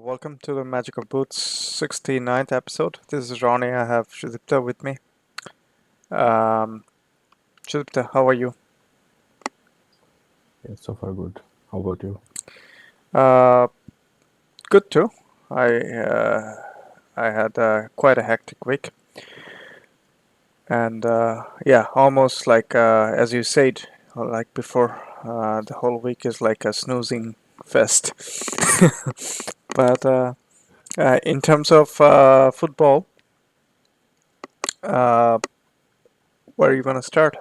Welcome to the Magical Boots 69th episode. This is Ronnie. I have Shudipta with me. Um, Shudipta, how are you? Yeah, so far good. How about you? Uh, Good too. I had quite a hectic week, and yeah, almost like as you said, like before, the whole week is like a snoozing fest. But in terms of football, uh, where are you gonna start?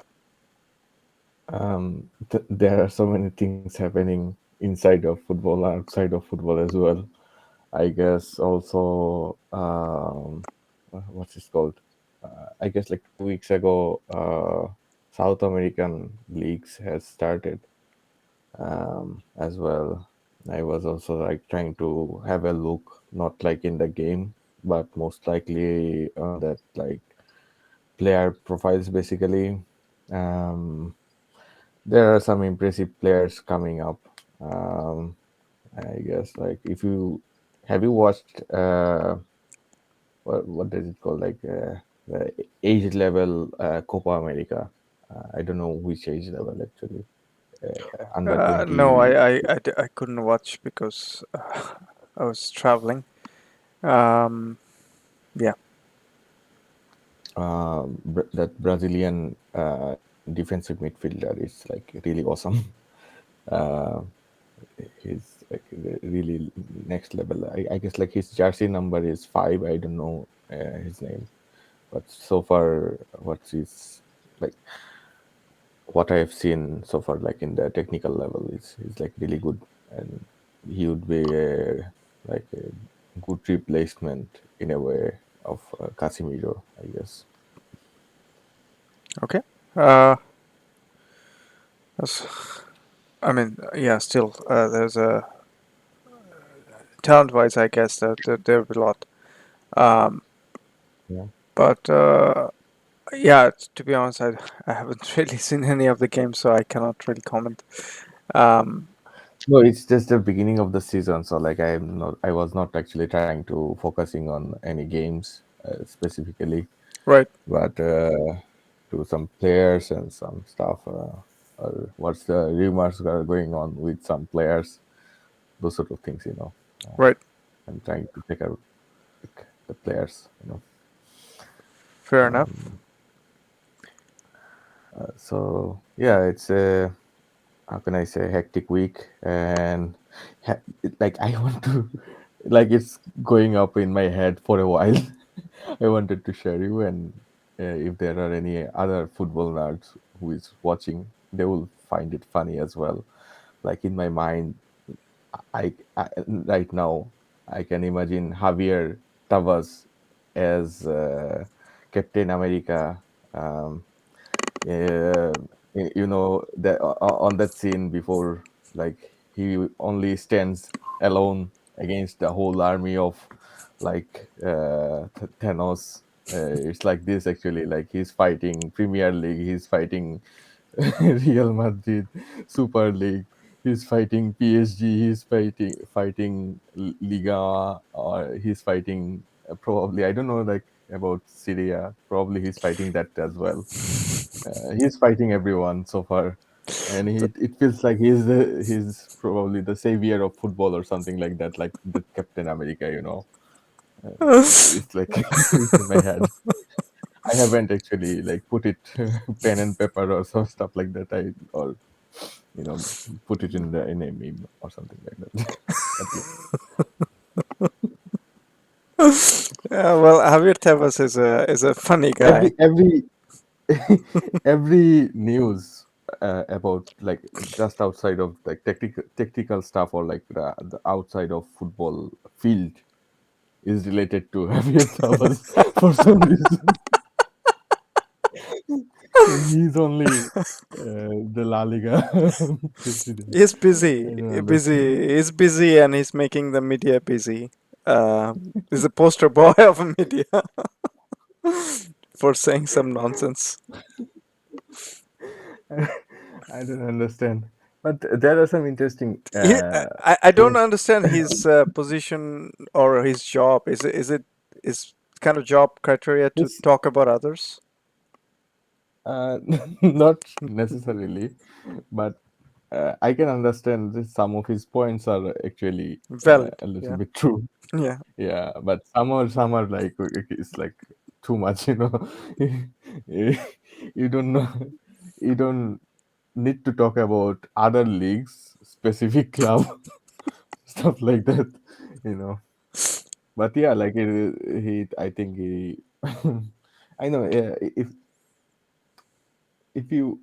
There are so many things happening inside of football, outside of football as well. I guess also, what's it called? I guess like 2 weeks ago, South American leagues has started as well. I was also like trying to have a look, not like in the game, but most likely on that like player profiles basically. Um, there are some impressive players coming up. Um, I guess like if you have you watched what does it call like the age level Copa America? I don't know which age level actually. Under No, 20 I couldn't watch because I was traveling. Um, yeah, that Brazilian defensive midfielder is like really awesome. Uh, he's like really next level. I guess like his jersey number is 5. I don't know his name, but so far like what I have seen so far, like in the technical level, is like really good, and he would be like a good replacement in a way of Casemiro, I guess. okay. That's, I mean, yeah, still, there's a talent-wise, I guess that there'll be a lot. Um, Yeah. but yeah, to be honest, I haven't really seen any of the games, so I cannot really comment. Um, No, it's just the beginning of the season, so like I was not actually trying to focusing on any games specifically, right, but to some players and some stuff, or what's the rumors are going on with some players, those sort of things, right, I'm trying to take out like, the players. fair enough. Um, so yeah, it's a how can I say hectic week, and like I want to, like it's going up in my head for a while. I wanted to share you, and if there are any other football nerds who is watching, they will find it funny as well. Like in my mind, I right now I can imagine Javier Tebas as Captain America. Um, uh, that on that scene before, like he only stands alone against the whole army of like Thanos. It's like this actually, like he's fighting Premier League, he's fighting Real Madrid Super League, he's fighting PSG, he's fighting Liga, or he's fighting probably, I don't know, like about Syria, probably he's fighting that as well. He's fighting everyone so far, and it feels like he's probably the savior of football or something like that, like the Captain America. It's like it's in my head. I haven't actually like put it pen and paper or some stuff like that. Or you know put it in a meme or something like that. But yeah, Well, Javier Tebas is a funny guy. every every news about like just outside of like technical stuff, or like the outside of football field is related to Javier Tebas for some reason. He's only the La Liga president. He's I busy, don't understand. he's busy, and he's making the media busy. He's a poster boy of media for saying some nonsense. I don't understand. But there are some interesting I don't things. understand his position or his job. Is it is kind of job criteria to It's talk about others? uh, not necessarily, but I can understand that some of his points are actually Valid. a little Yeah. bit true. Yeah. Yeah, but some are like it's like too much, you know. You don't know, you don't need to talk about other leagues, specific club, stuff like that, you know. But yeah, like I think he, I know. Yeah, if you,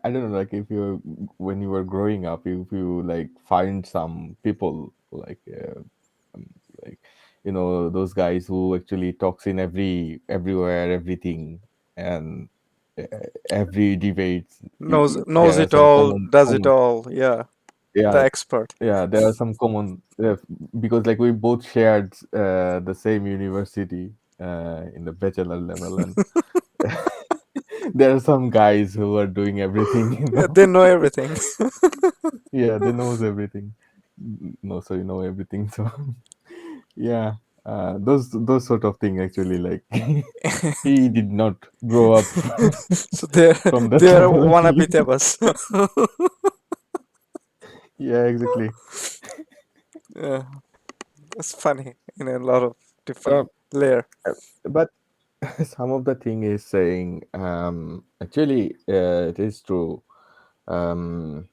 I don't know, like if you when you were growing up, if you like find some people um, like those guys who actually talks in everywhere everything, and uh, every debate Knows there are it some all, common does it common all. Yeah. The yeah, expert. yeah, there are some common because like we both shared the same university in the bachelor level, and there are some guys who are doing everything, They know everything. Yeah, they knows everything. No, so you know everything. So yeah, those sort of thing actually, like he did not grow up So they're from that they're level wannabe actually. Tebas. Yeah, exactly. Yeah, it's funny in a lot of Uh, different layer. but some of the thing is saying actually it is true. Um,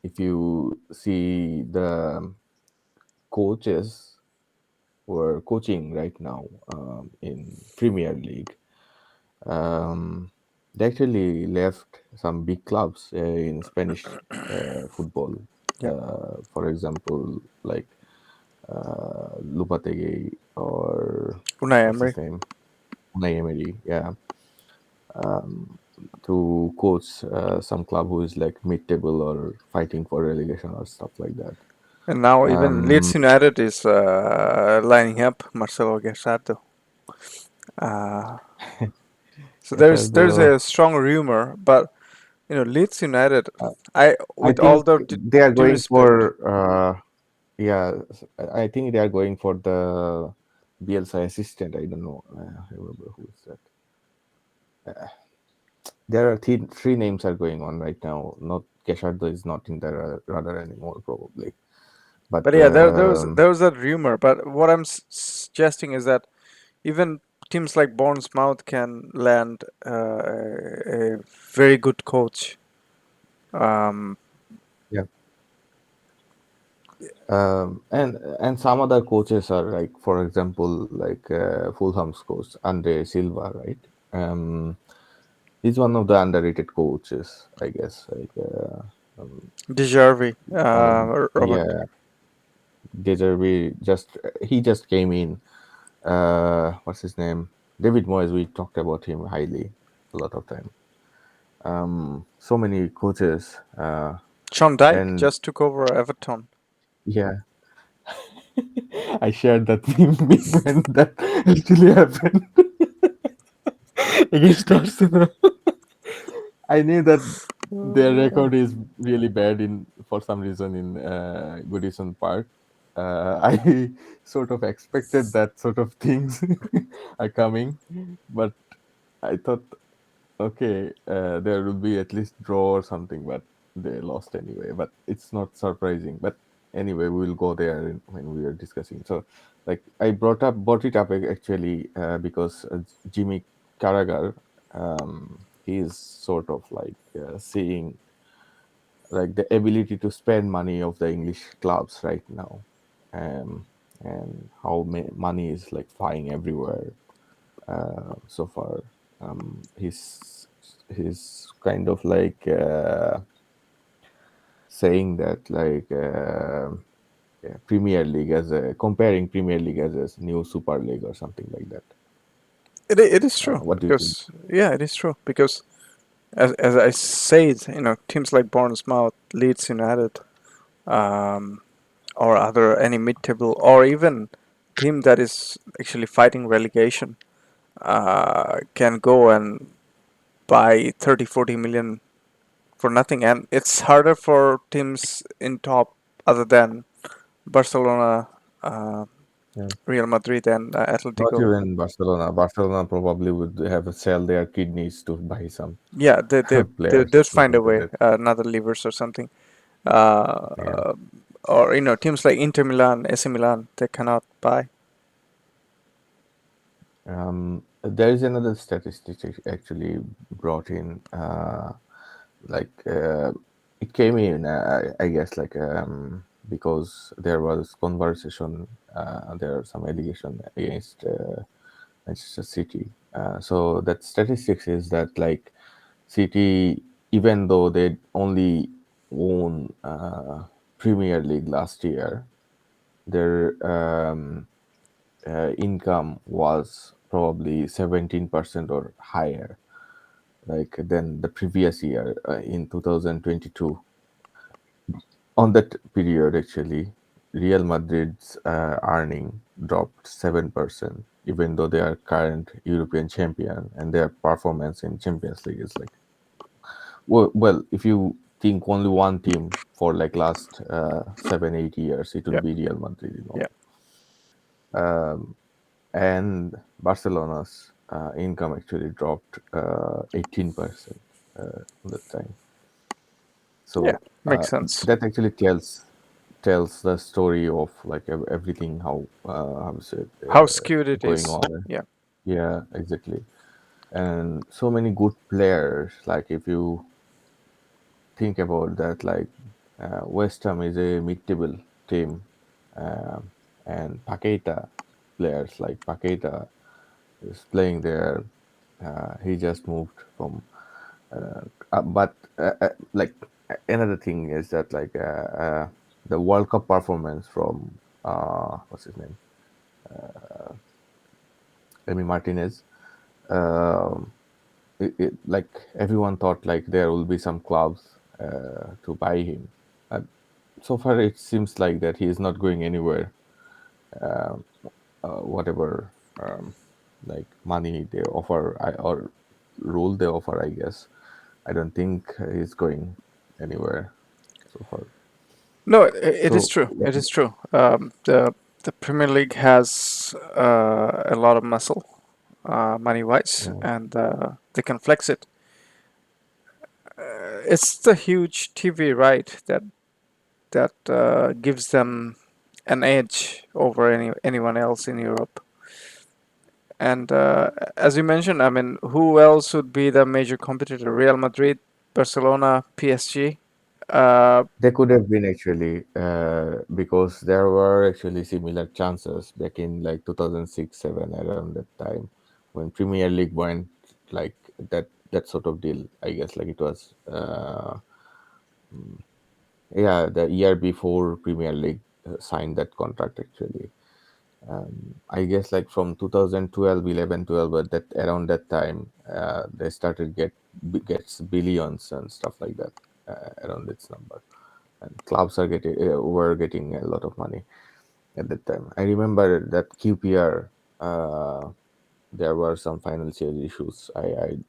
if you see the coaches who are coaching right now in Premier League, um, they actually left some big clubs in Spanish football. Yeah, For example, like Lupategi or Unai what's Emery. his name? Unai Emery, yeah, to coach some club who is like mid-table or fighting for relegation or stuff like that. And now even Um, Leeds United is lining up Marcelo Guerrero. Uh, so there's Gerardo, a strong rumor, but Leeds United, uh, I I with all think the they are due going respect, for yeah, I think they are going for the Bielsa assistant. I don't know. I remember who is that. There are three names are going on right now. Not Keshardo is not in the radar anymore, probably. but But yeah, there was that rumor. But what I'm suggesting is that even teams like Bournemouth can land a very good coach. Um, yeah, and some other coaches are like, for example, like Fulham's coach Andre Silva, right? Um, he's one of the underrated coaches, I guess. Like, Deserve, uh, Robert. yeah, Deserve he just came in. What's his name? David Moyes. We talked about him highly a lot of time. So many coaches, Sean Dyke and just took over Everton. yeah, I shared that meme when that actually happened against Arsenal. I knew that their record is really bad in for some reason in Goodison Park. I sort of expected that sort of things are coming, but I thought, okay, there will be at least draw or something, but they lost anyway. But it's not surprising. But anyway, we will go there when we are discussing. So, like I brought it up actually because Jimmy Carragher, he is sort of like seeing like the ability to spend money of the English clubs right now, um, and how money is like flying everywhere so far. He's kind of like saying that like yeah, Premier League as a comparing Premier League as a new Super League or something like that. It is true What do you think? because yeah, it is true because as I said, teams like Bournemouth, Leeds United, um, or other any mid-table or even team that is actually fighting relegation can go and buy 30, 40 million for nothing, and it's harder for teams in top other than Barcelona, uh, Yeah. Real Madrid, and Not Atletico. even Barcelona. Barcelona probably would have sell their kidneys to buy some Yeah, players, they'd find something a like way, that. another levers or something. Yeah. Uh, or teams like Inter Milan, AC Milan, they cannot buy. There is another statistic actually brought in, like it came in, I guess, like because there was conversation, there are some allegation against Manchester City. So that statistics is that like City, even though they only won Premier League last year, their income was probably 17% or higher, like than the previous year in 2022. On that period, actually, Real Madrid's earning dropped 7%, even though they are current European champion and their performance in Champions League is like, well, if you think only one team for like last 7 8 years, it Yeah, would be Real Madrid. yeah, Um, and Barcelona's income actually dropped 18% at that time. yeah. So Makes sense. that actually tells the story of like everything how is it How skewed it going is. on. Yeah, Yeah, exactly. And so many good players. Like if you think about that, like West Ham is a mid-table team, um, and Paqueta players like Paqueta is playing there. He just moved from, but like another thing is that like the World Cup performance from what's his name, Emi Martinez. Um, like everyone thought like there will be some clubs to buy him. Uh, so far, it seems like that he is not going anywhere. Um, whatever like money they offer, or rule they offer, I guess. I don't think he's going anywhere so far. no, it is So true. It is true. The Premier League has a lot of muscle, money wise, yeah, and they can flex it. It's the huge TV right that gives them an edge over anyone else in Europe. And as you mentioned, I mean, who else would be the major competitor? Real Madrid, Barcelona, PSG. Uh, they could have been actually, because there were actually similar chances back in like 2006 7 around that time when Premier League went like that sort of deal. I guess like it was yeah, the year before Premier League signed that contract actually. I guess like from 2012, 11, 12, but that around that time, they started gets billions and stuff like that around its number, and clubs are getting were getting a lot of money at that time. I remember that QPR, uh, there were some financial issues. I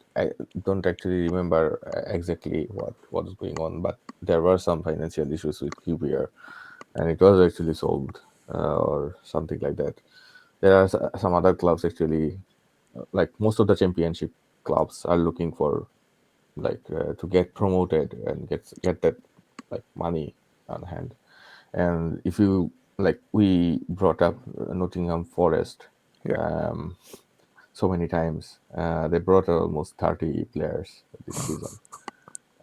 don't actually remember exactly what was going on, but there were some financial issues with QPR, and it was actually solved or something like that. There are some other clubs actually, like most of the championship clubs are looking for like to get promoted and get that like money on hand. And if you like, we brought up Nottingham Forest yeah, um, so many times. They brought almost 30 players this season,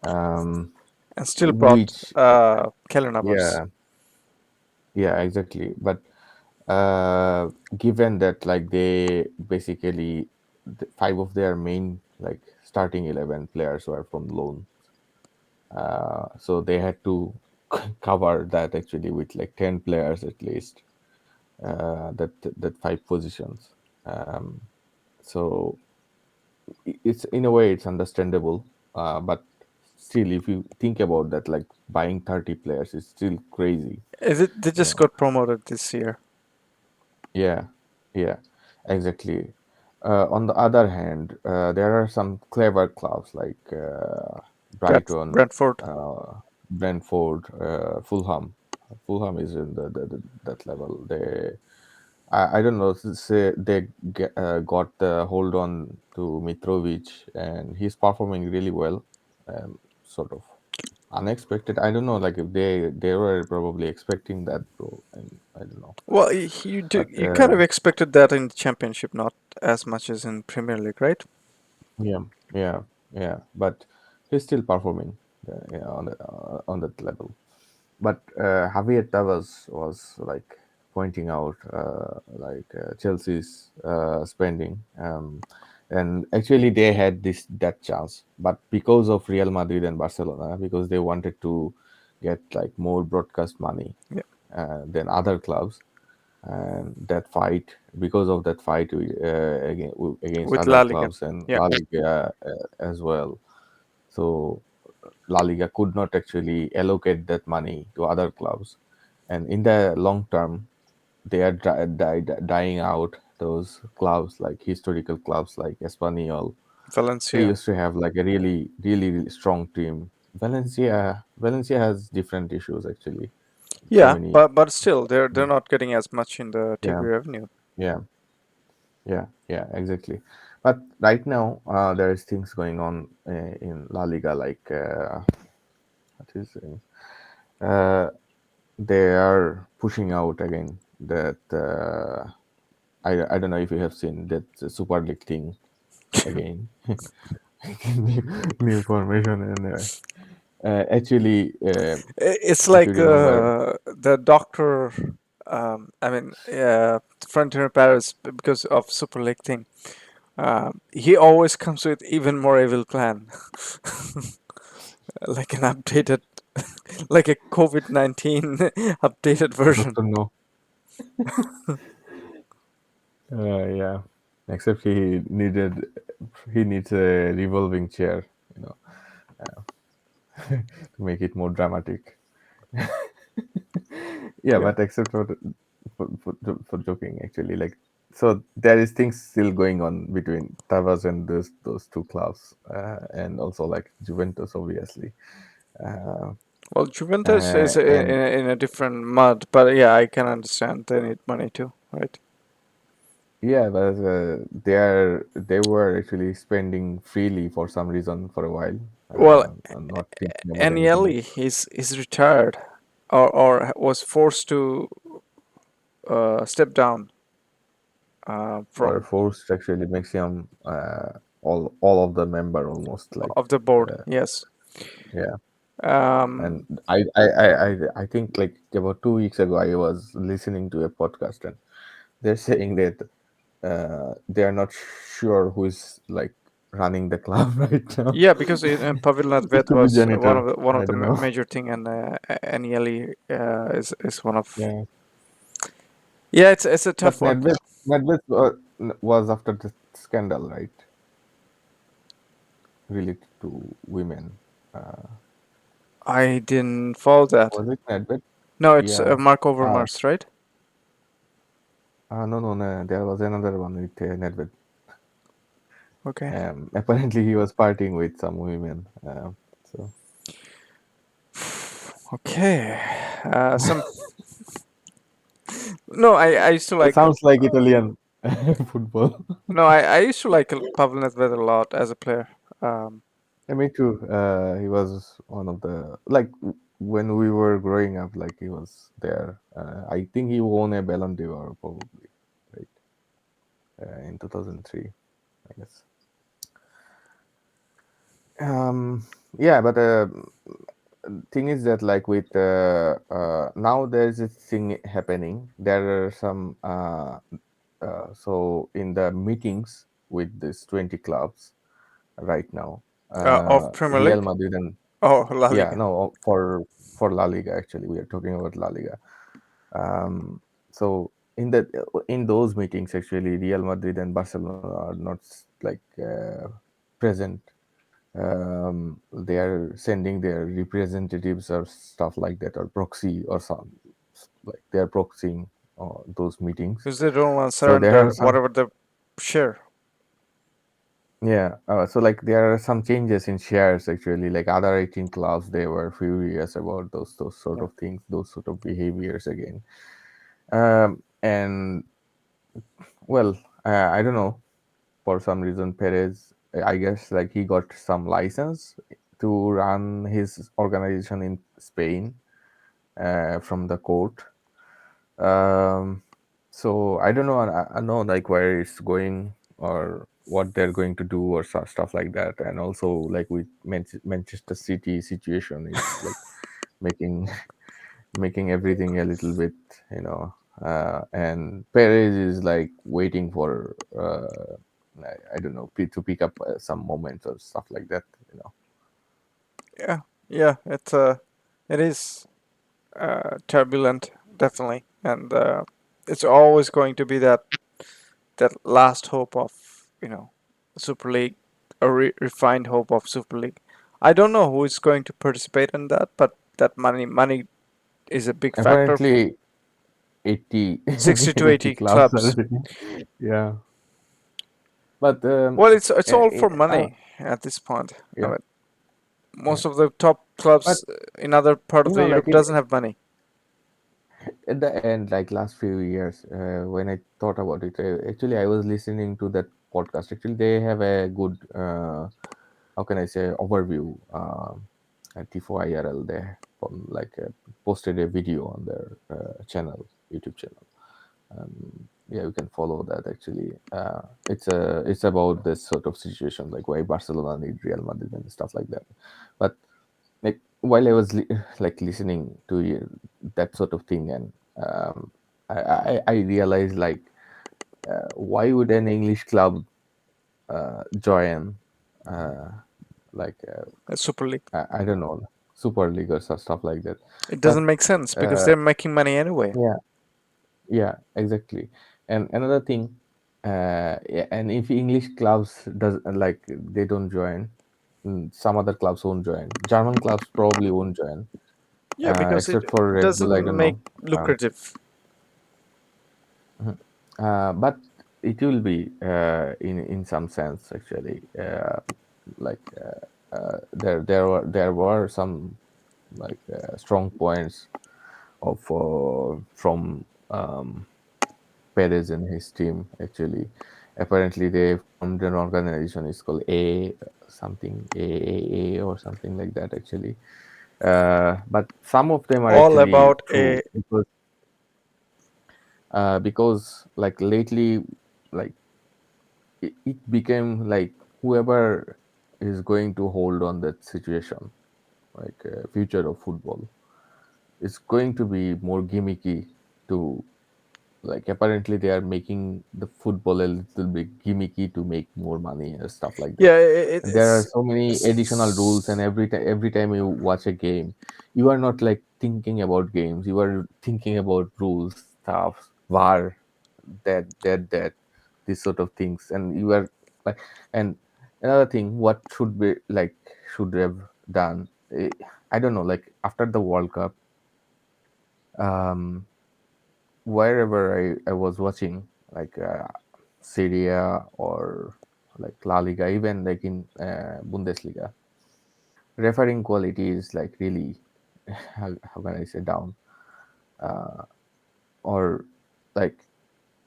um, and still brought which Keller Navas. yeah, yeah, exactly. But uh, given that like they basically five of their main like starting 11 players were from loan, so they had to cover that actually with like 10 players at least, that five positions. um, so it's in a way it's understandable, but still if you think about that, like buying 30 players is still crazy, Is it? They you just know. got promoted this year. Yeah, yeah, exactly. On the other hand, there are some clever clubs like Brighton, Brentford. Brentford, Fulham. Fulham is in that level. I don't know. Say they got the hold on to Mitrovic, and he's performing really well. Sort of unexpected. I don't know. Like if they were probably expecting that, bro. And I don't know. Well, But you kind of expected that in the Championship, not as much as in Premier League, right? yeah, yeah, yeah. But he's still performing yeah, on that level. But Javier Tebas was like pointing out Chelsea's spending, and actually they had that chance, but because of Real Madrid and Barcelona, because they wanted to get like more broadcast money Yeah, than other clubs, and that fight because of that fight against with other La Liga. clubs and Yeah, La Liga as well. So La Liga could not actually allocate that money to other clubs, and in the long term, they are dying out. Those clubs, like historical clubs like Espanyol, they Valencia. used to have like a really strong team. Valencia has different issues actually. So Yeah, many, but still, they're mm, not getting as much in the yeah, TV revenue. yeah, yeah, exactly. But right now, there is things going on in La Liga, like what is it? Uh, they are pushing out again that I don't know if you have seen that Super League thing again. new, new formation and actually, It's if you like remember, the Doctor. I mean, Frontier Paris because of Super League thing. He always comes with even more evil plan, like an updated, like a COVID-19 updated version. Doctor No, yeah, except he needs a revolving chair, you know, to make it more dramatic. Yeah, Yeah. but except for joking, actually, like so there is things still going on between Tavas and those two clubs, and also like Juventus, obviously, uh, Well, Juventus is and in a different mud, but yeah, I can understand they need money too, right? yeah, but they were actually spending freely for some reason for a while, Well, and not thinking about anything. Agnelli, he's retired, or was forced to step down Or from forced actually maximum all of the member almost like of the board. uh, Yes. yeah. And Um, I think like about 2 weeks ago I was listening to a podcast, and they're saying that they are not sure who is like running the club right now. yeah, because Pavel It Nedved could be was janitor. one I of the don't know. major thing, and Agnelli is one of. Yeah, Yeah, it's a but tough one. Nedved was after the scandal, right? Related to women. I didn't follow that. Was it Nedved? No, it's Yeah. Mark Uh, Overmars, right? no. There was another one with Nedved. Okay. Apparently, he was partying with some women. So Okay. Some no, I used to it like sounds like Italian football. no, I used to like Pavel Nedved a lot as a player. Um, Yeah, me too. He was one of the like when we were growing up. Like he was there. I think he won a Ballon d'Or probably, right? In 2003, I guess. Yeah, but thing is that like with now there's a thing happening. There are some so in the meetings with these 20 clubs right now, of Premier Real League. Madrid and Oh, La yeah, Liga. no, for La Liga actually, we are talking about La Liga. Um, so in those meetings, actually, Real Madrid and Barcelona are not like present. They are sending their representatives or stuff like that, or proxy or some like they are proxying those meetings. Because they don't want to So there are surrender some whatever they share. Yeah, so like there are some changes in shares actually. Like other 18 clubs, they were furious about those sort Yeah. of things, those sort of behaviors again. And well, I don't know. For some reason, Perez, I guess, like he got some license to run his organization in Spain from the court. Um, so I don't know. I know like where it's going or what they're going to do or stuff like that. And also like with Manchester City situation is like making making everything a little bit, you know. And Perez is like waiting for I don't know to pick up some moments or stuff like that. You know. Yeah, yeah, it is turbulent, definitely, and it's always going to be that last hope of Super League, a refined hope of Super League. I don't know who is going to participate in that, but that money is a big factor. Apparently, 80 60 to 80 80 clubs clubs. are yeah. But Well, it's all for uh, money at this point. I yeah, mean, yeah. most of the top But clubs in other part of the like Europe doesn't have money. at the end, like last few years, when I thought about it, actually, I was listening to that podcast. Actually, they have a good, how can I say, overview. At T4IRL, they like posted a video on their channel, YouTube channel. Yeah, you can follow that. Actually, it's about this sort of situation, like why Barcelona need Real Madrid and stuff like that. But like while I was like listening to that sort of thing, and I realized like why would an English club join uh, like Super League. I don't know, Super League or stuff like that. It But doesn't make sense because uh, they're making money anyway. yeah, yeah, exactly. And another thing, yeah, and if English clubs does like they don't join, some other clubs won't join. German clubs probably won't join, Yeah, because except for it Red Bull. I doesn't don't make know. lucrative. Mhm. But it will be in some sense actually. Like there were some like strong points of from Perez and his team actually. Apparently, they formed an organization. It's called A something A or something like that actually. But some of them are All actually about true a because like lately, like it became like whoever is going to hold on that situation, like future of football, is going to be more gimmicky to like apparently they are making the football a little bit gimmicky to make more money and stuff like that. yeah. And there are so many additional rules, and It's every time you watch a game, you are not like thinking about games, you are thinking about rules, stuff, var, that these sort of things. And you are like, and another thing, what should be like should have done, I don't know, like after the World Cup, um wherever I was watching, like Syria or like La Liga, even like in Bundesliga, refereeing quality is like really, how can I say, down. Or like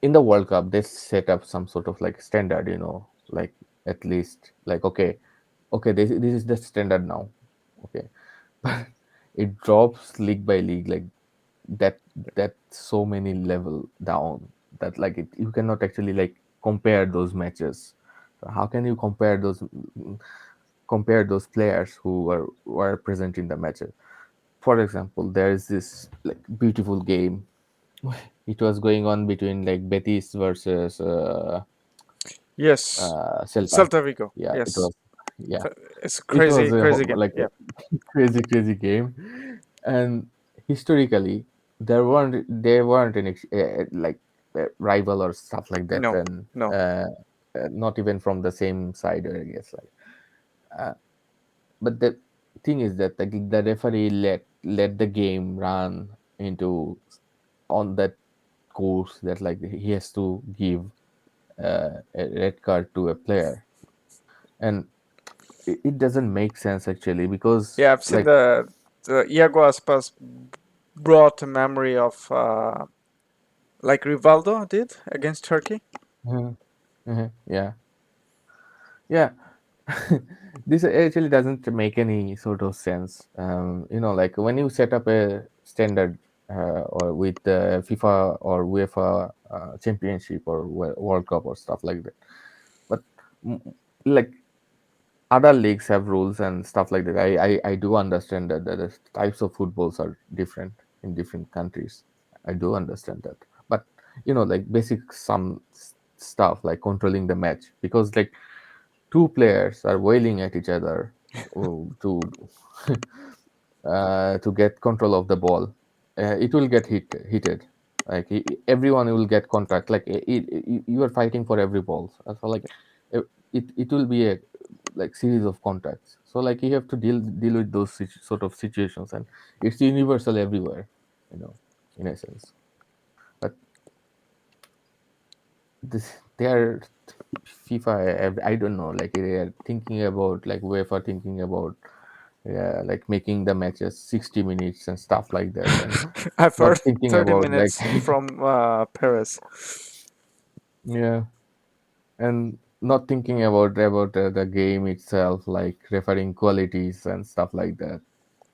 in the World Cup, they set up some sort of like standard, like at least like okay, this is the standard now, okay, but it drops league by league, like that that so many level down that like you cannot actually like compare those matches. So how can you compare those players who were present in the matches? For example, there is this like beautiful game. It was going on between like Betis versus yes, Celta. Celta Vigo. Yeah, it Yes, was. Yeah, it's a it was crazy, crazy game. like Yeah, crazy game. And historically there weren't any like rival or stuff like that, no, and no. not even from the same side, I guess, like uh, but the thing is that the referee let the game run into on that course that like he has to give a red card to a player. and it doesn't make sense actually because Yeah, I've seen like the Iago Aspas brought a memory of like Rivaldo did against Turkey. Mhm, yeah, yeah. This actually doesn't make any sort of sense. Like when you set up a standard or with the FIFA or UEFA championship or World Cup or stuff like that, but mm, like other leagues have rules and stuff like that. I do understand that the types of footballs are different in different countries. I do understand that, but like basic stuff like controlling the match, because like two players are wailing at each other to to get control of the ball, it will get heated. Like everyone will get contact. Like you are fighting for every ball. So like it will be a like series of contacts. So like you have to deal with those sort of situations, and it's universal everywhere, in a sense. But they are FIFA. I don't know. Like they are thinking about like UEFA thinking about like making the matches 60 minutes and stuff like that, and I've not heard thinking 30 about like minutes from Paris. yeah, and not thinking about the game itself, like referring qualities and stuff like that.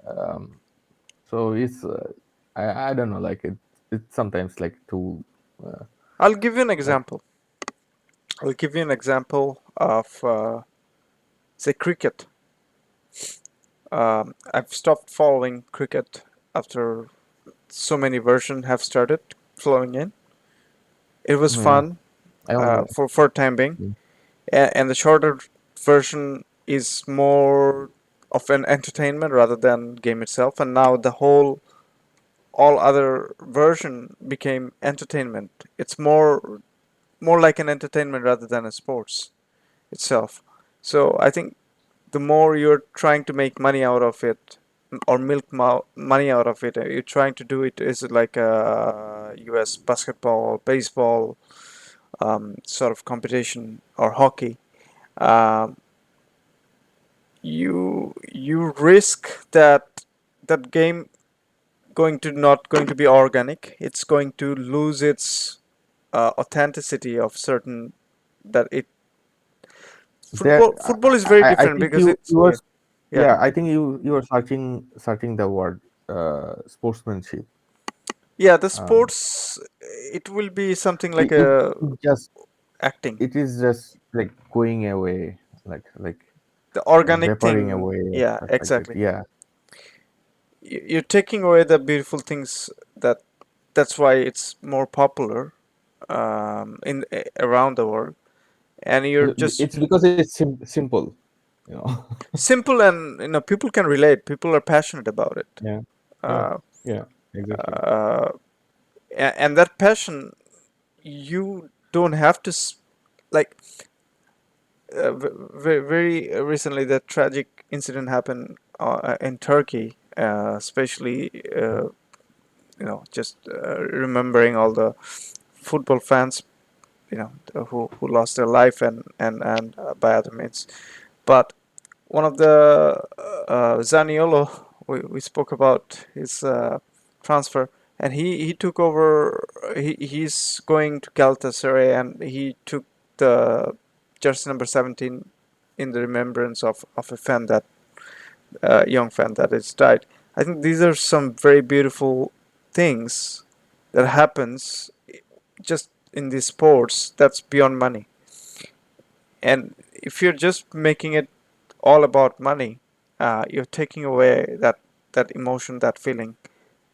Um, so it's I don't know, like it's sometimes like too uh, I'll give you an like example. I'll give you an example of say cricket. I've stopped following cricket after so many versions have started flowing in. It was yeah. fun I only for time being, and the shorter version is more of an entertainment rather than game itself. And now the whole all other version became entertainment. It's more like an entertainment rather than a sports itself. So I think the more you're trying to make money out of it or milk money out of it, you're trying to do it is like a US basketball, baseball sort of competition or hockey. Um, you risk that that game going to not going to be organic. It's going to lose its authenticity of certain that it there. football is very I different think because it's you are, yeah yeah. I think you are searching the word sportsmanship. yeah the Um, sports it will be something like it a it just acting it is just like going away, the organic vaporing thing away and yeah stuff like that. exactly Yeah, you're taking away the beautiful things that that's why it's more popular in around the world and you're just it's because it's simple, you know. simple and people can relate people are passionate about it Yeah, yeah, uh, yeah, exactly. uh, and that passion you don't have to like very recently that tragic incident happened in Turkey especially just remembering all the football fans who lost their life and by other means but one of the Zaniolo, we spoke about his transfer, and he took over. He's going to Galatasaray, and he took the jersey number 17 in the remembrance of a fan that young fan that has died. I think these are some very beautiful things that happens just in these sports that's beyond money. And if you're just making it all about money, you're taking away that emotion, that feeling,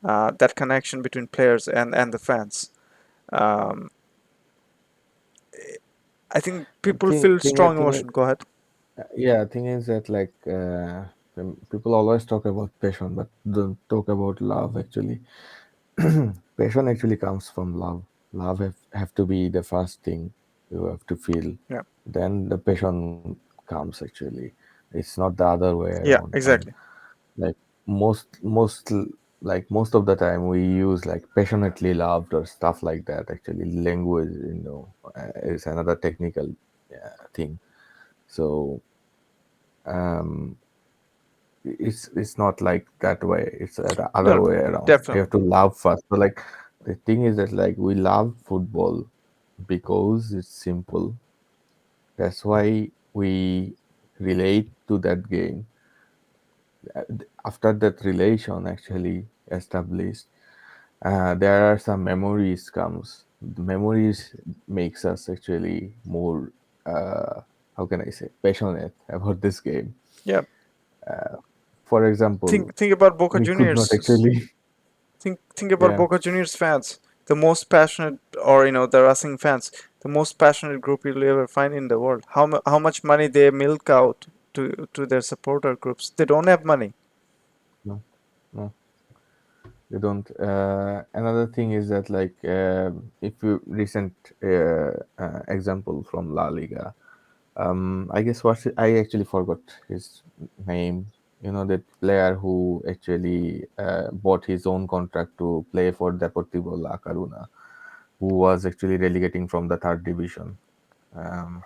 that connection between players and the fans. Um, I think people feel strong emotion. Go ahead. Yeah, thing is that like people always talk about passion, but don't talk about love actually. Passion actually comes from love. Love have to be the first thing you have to feel. Yeah. Then the passion comes actually. It's not the other way Yeah. around. And Exactly. like most of the time we use like passionately loved or stuff like that. Actually, language, is another technical thing. So. um, it's not like that way. It's the other No, way around. You definitely. have to love first. So like the thing is that like we love football because it's simple. That's why we relate to that game. After that relation actually established, there are some memories comes. The memories makes us actually more how can I say passionate about this game. Yeah. For example, Think about Boca we could not Juniors. actually Think about yeah Boca Juniors fans. The most passionate, or the Racing fans, the most passionate group you'll ever find in the world. How much money they milk out to their supporter groups? They don't have money. no no they don't. Another thing is that like if you recent example from La Liga. I guess I actually forgot his name. You know that player who actually bought his own contract to play for Deportivo La Coruna, who was actually relegating from the third division. Um,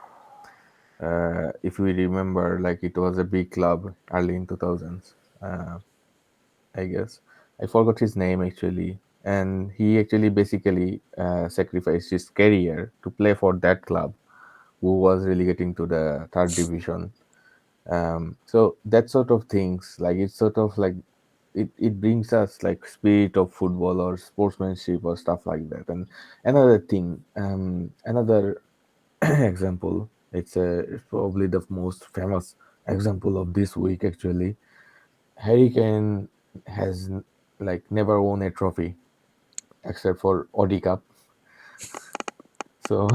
if we remember, like it was a big club early in 2000s. I guess I forgot his name actually, and he actually basically sacrificed his career to play for that club, who was relegating to the third division. So that sort of things, like it's sort of like it brings us like spirit of football or sportsmanship or stuff like that. And another thing, another example, it's probably the most famous example of this week actually. Harry Kane has like never won a trophy except for Audi Cup. So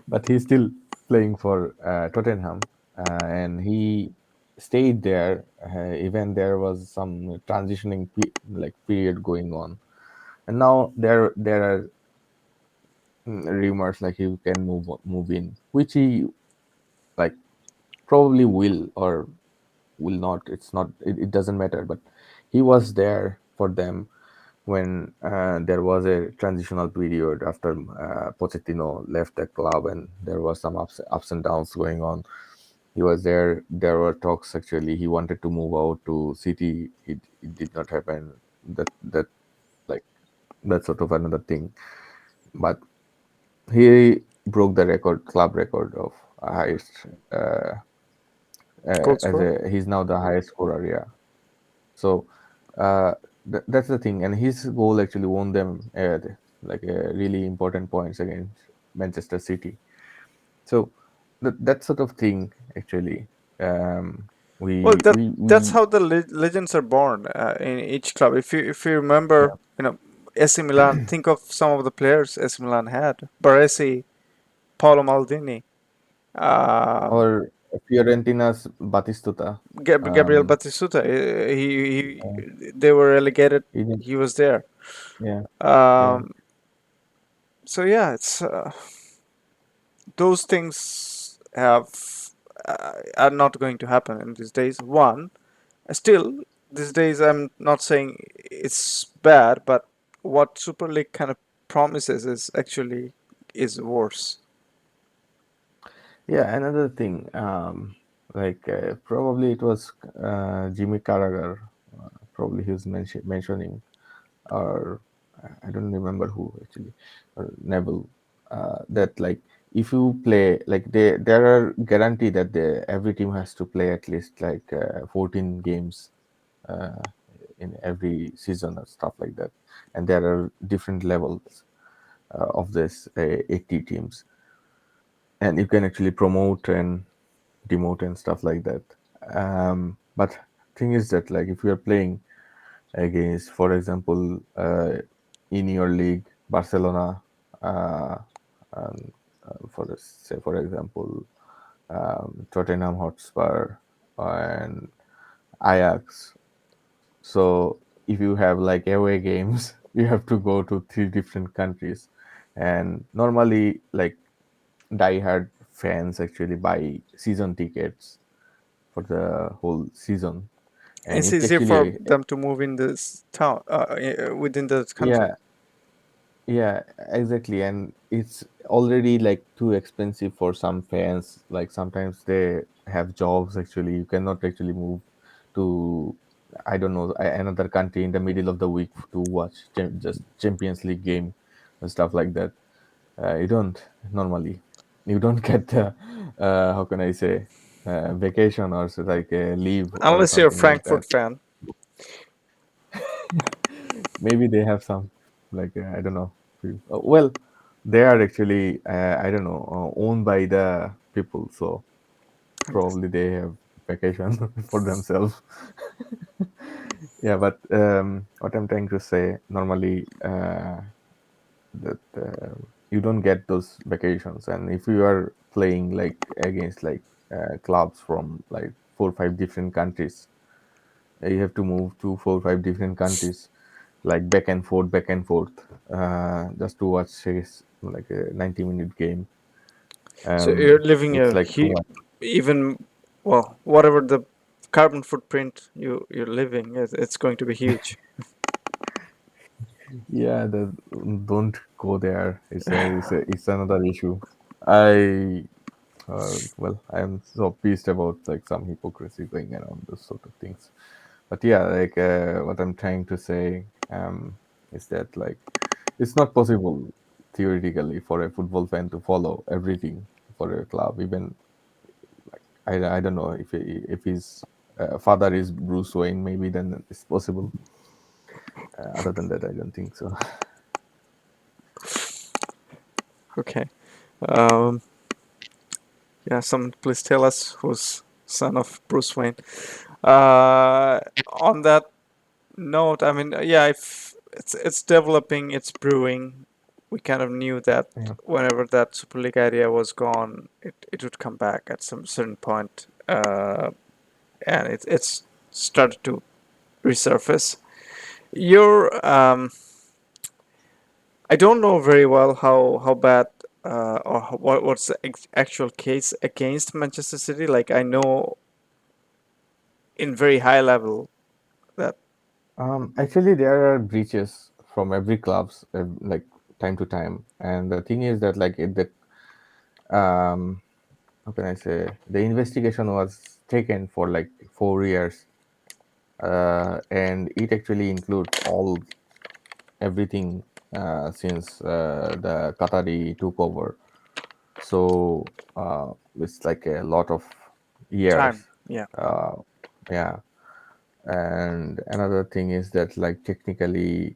but he's still playing for Tottenham, and he stayed there. Even there was some transitioning like period going on, and now there are rumors like he can move in, which he like probably will or will not. It's not. It doesn't matter. But he was there for them when there was a transitional period after Pochettino left the club, and there was some ups and downs going on. He was there. There were talks actually. He wanted to move out to City. It did not happen. That like that's sort of another thing. But he broke the record, club record of highest. Goal As scorer. a he's now the highest scorer. Yeah. So uh, that's the thing, and his goal actually won them like really important points against Manchester City. So that sort of thing actually, um, Well, that's we how the legends are born in each club. If you remember, yeah. AC Milan. Think of some of the players AC Milan had: Baresi, Paolo Maldini, um, Or Fiorentina's Batistuta. Gabriel Um, Batistuta. They were relegated. he did, He was there. yeah, yeah, Um, so yeah, it's those things are not going to happen in these days. One, still these days, I'm not saying it's bad, but what Super League kind of promises is worse. yeah. Another thing, like probably it was Jimmy Carragher. Probably he was mentioning, or I don't remember who actually, or Neville, that like if you play like there are guarantee that every team has to play at least like 14 games uh, in every season or stuff like that, and there are different levels of this 80 teams, and you can actually promote and demote and stuff like that. But thing is that like if you are playing against, for example, in your league, Barcelona, uh, and, say for example, Tottenham Hotspur and Ajax. So if you have like away games, you have to go to three different countries, and normally like diehard fans actually buy season tickets for the whole season, and It's it's easier for actually them to move in this town within the country. yeah Yeah, exactly. And it's already like too expensive for some fans. Like sometimes they have jobs actually. You cannot actually move to, I don't know, another country in the middle of the week to watch just Champions League game and stuff like that. You don't normally. You don't get how can I say, vacation or so like a leave or Unless you're a something like that. Frankfurt fan. Maybe they have some, like I don't know. Well, they are actually I don't know, owned by the people, so probably they have vacation for themselves. Yeah, but what I'm trying to say, normally that you don't get those vacations, and if you are playing like against like clubs from like 4 or 5 different countries, you have to move to 4 or 5 different countries, like back and forth, just to watch like a 90-minute game. So you're living It's a like too much. even, well, whatever the carbon footprint you're living, it's going to be huge. Yeah, don't go there. It's another issue. I well, I'm so pissed about like some hypocrisy going around those sort of things. But yeah, like what I'm trying to say is that like it's not possible theoretically for a football fan to follow everything for a club. Even like I don't know if his father is Bruce Wayne, maybe then it's possible. Other than that, I don't think so. Okay. Um, yeah, someone please tell us who's son of Bruce Wayne. On that note, I mean, yeah, if it's developing, it's brewing. We kind of knew that Yeah. whenever that Super League idea was gone, it would come back at some certain point, and it's started to resurface. Your I don't know very well how bad or what's the actual case against Manchester City. Like I know in very high level that Actually, there are breaches from every clubs like time to time, and the thing is that like the um how can I say, the investigation was taken for like 4 years, and it actually includes all everything since the Qatari took over. So it's like a lot of years. time, yeah, Uh, yeah, and another thing is that like technically,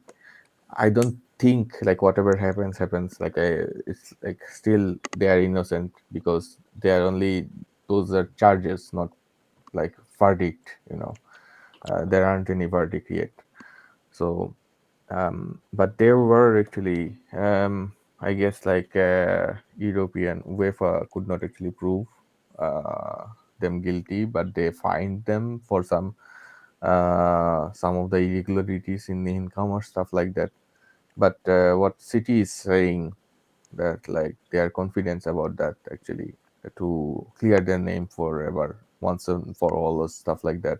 I don't think like whatever happens. Like it's like still they are innocent because they are only, those are charges, not like verdict. There aren't any verdict yet. So but there were actually, I guess, like European UEFA could not actually prove uh, them guilty, but they fined them for some of the irregularities in the income or stuff like that. But what City is saying, that like they are confident about that actually, to clear their name forever once and for all, or stuff like that.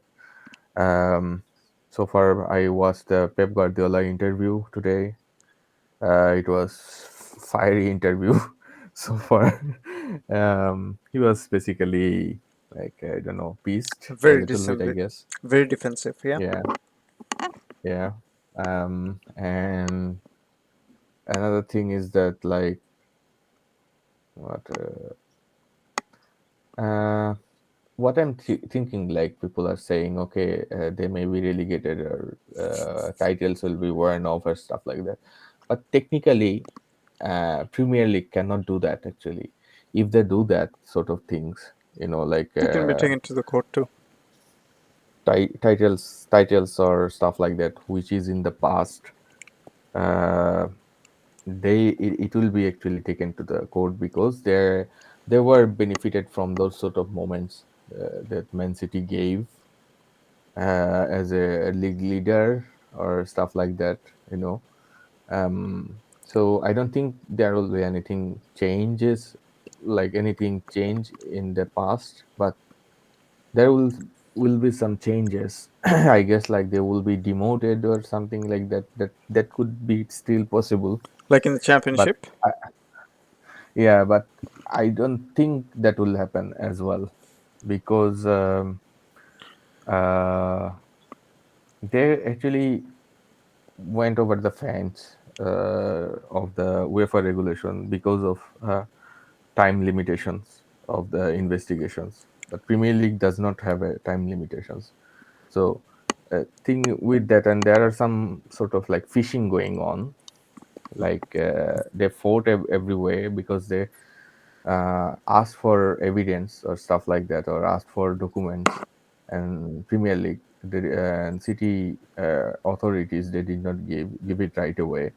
um, so far, I watched the Pep Guardiola interview today. It was fiery interview so far. He was basically like, I don't know, pissed a very little bit, I decently, guess. very defensive, yeah. Yeah, yeah. And another thing is that like what uh, what I'm thinking, like people are saying, okay, they may be relegated, or titles will be worn off or stuff like that. But technically, Premier League cannot do that actually. If they do that sort of things, like It can be taken to the court too. titles or stuff like that, which is in the past, uh, it will be actually taken to the court, because they were benefited from those sort of moments that Man City gave as a league leader or stuff like that. you know so I don't think there will be anything changes, like anything change in the past, but there will. will be some changes. I guess like they will be demoted or something like that. That could be still possible, Like in the but championship? yeah, but I don't think that will happen as well because uh, they actually went over the fence of the UEFA regulation because of time limitations of the investigations. But Premier League does not have a time limitations. So thing with that, and there are some sort of like fishing going on. Like they fought everywhere because they asked for evidence or stuff like that, or asked for documents. And Premier League and city authorities, they did not give it right away,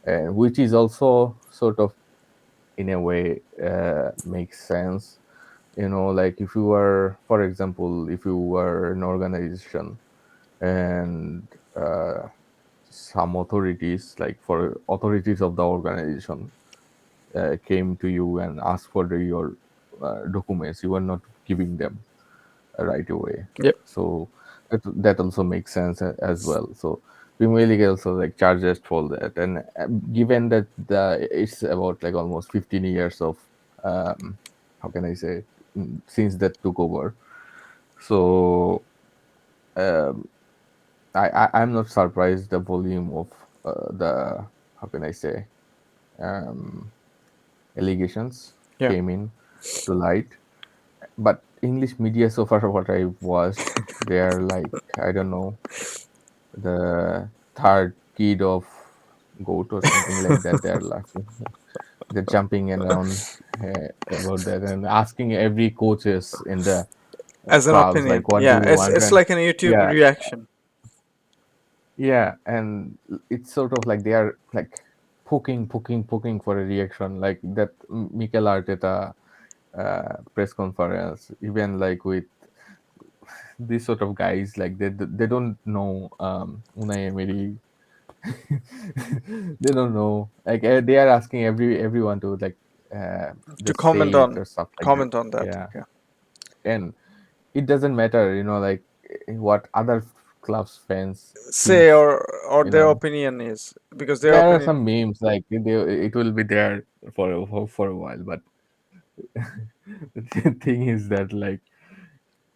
which is also sort of in a way makes sense. Like if you were, for example, if you were an organization and some authorities, like for authorities of the organization, came to you and asked for your documents, you are not giving them right away. Yep. So that also makes sense as well. So Premier League also like charges for that, and given that it's about like almost 15 years of how can I say, since that took over. So um, I'm not surprised the volume of the, how can I say, um, allegations Yeah. came in to light. But English media so far, what I've watched, they're like, I don't know, the third kid of goat or something like that. They're laughing, they're jumping around about that and asking every coaches in the As an clubs opinion. like, what do Yeah. you It's want? it's And like a YouTube yeah, reaction. yeah, and it's sort of like they are like poking for a reaction, like that Mikel Arteta press conference, even like with these sort of guys, like they don't know Unai Emery. They don't know, like they are asking everyone to like To just comment say it on or stuff like that. comment on that. Yeah, Yeah. and it doesn't matter, like what other clubs fans Say thinks. or you their know opinion is because their there are opinion. some memes like it will be there for a while, but the thing is that like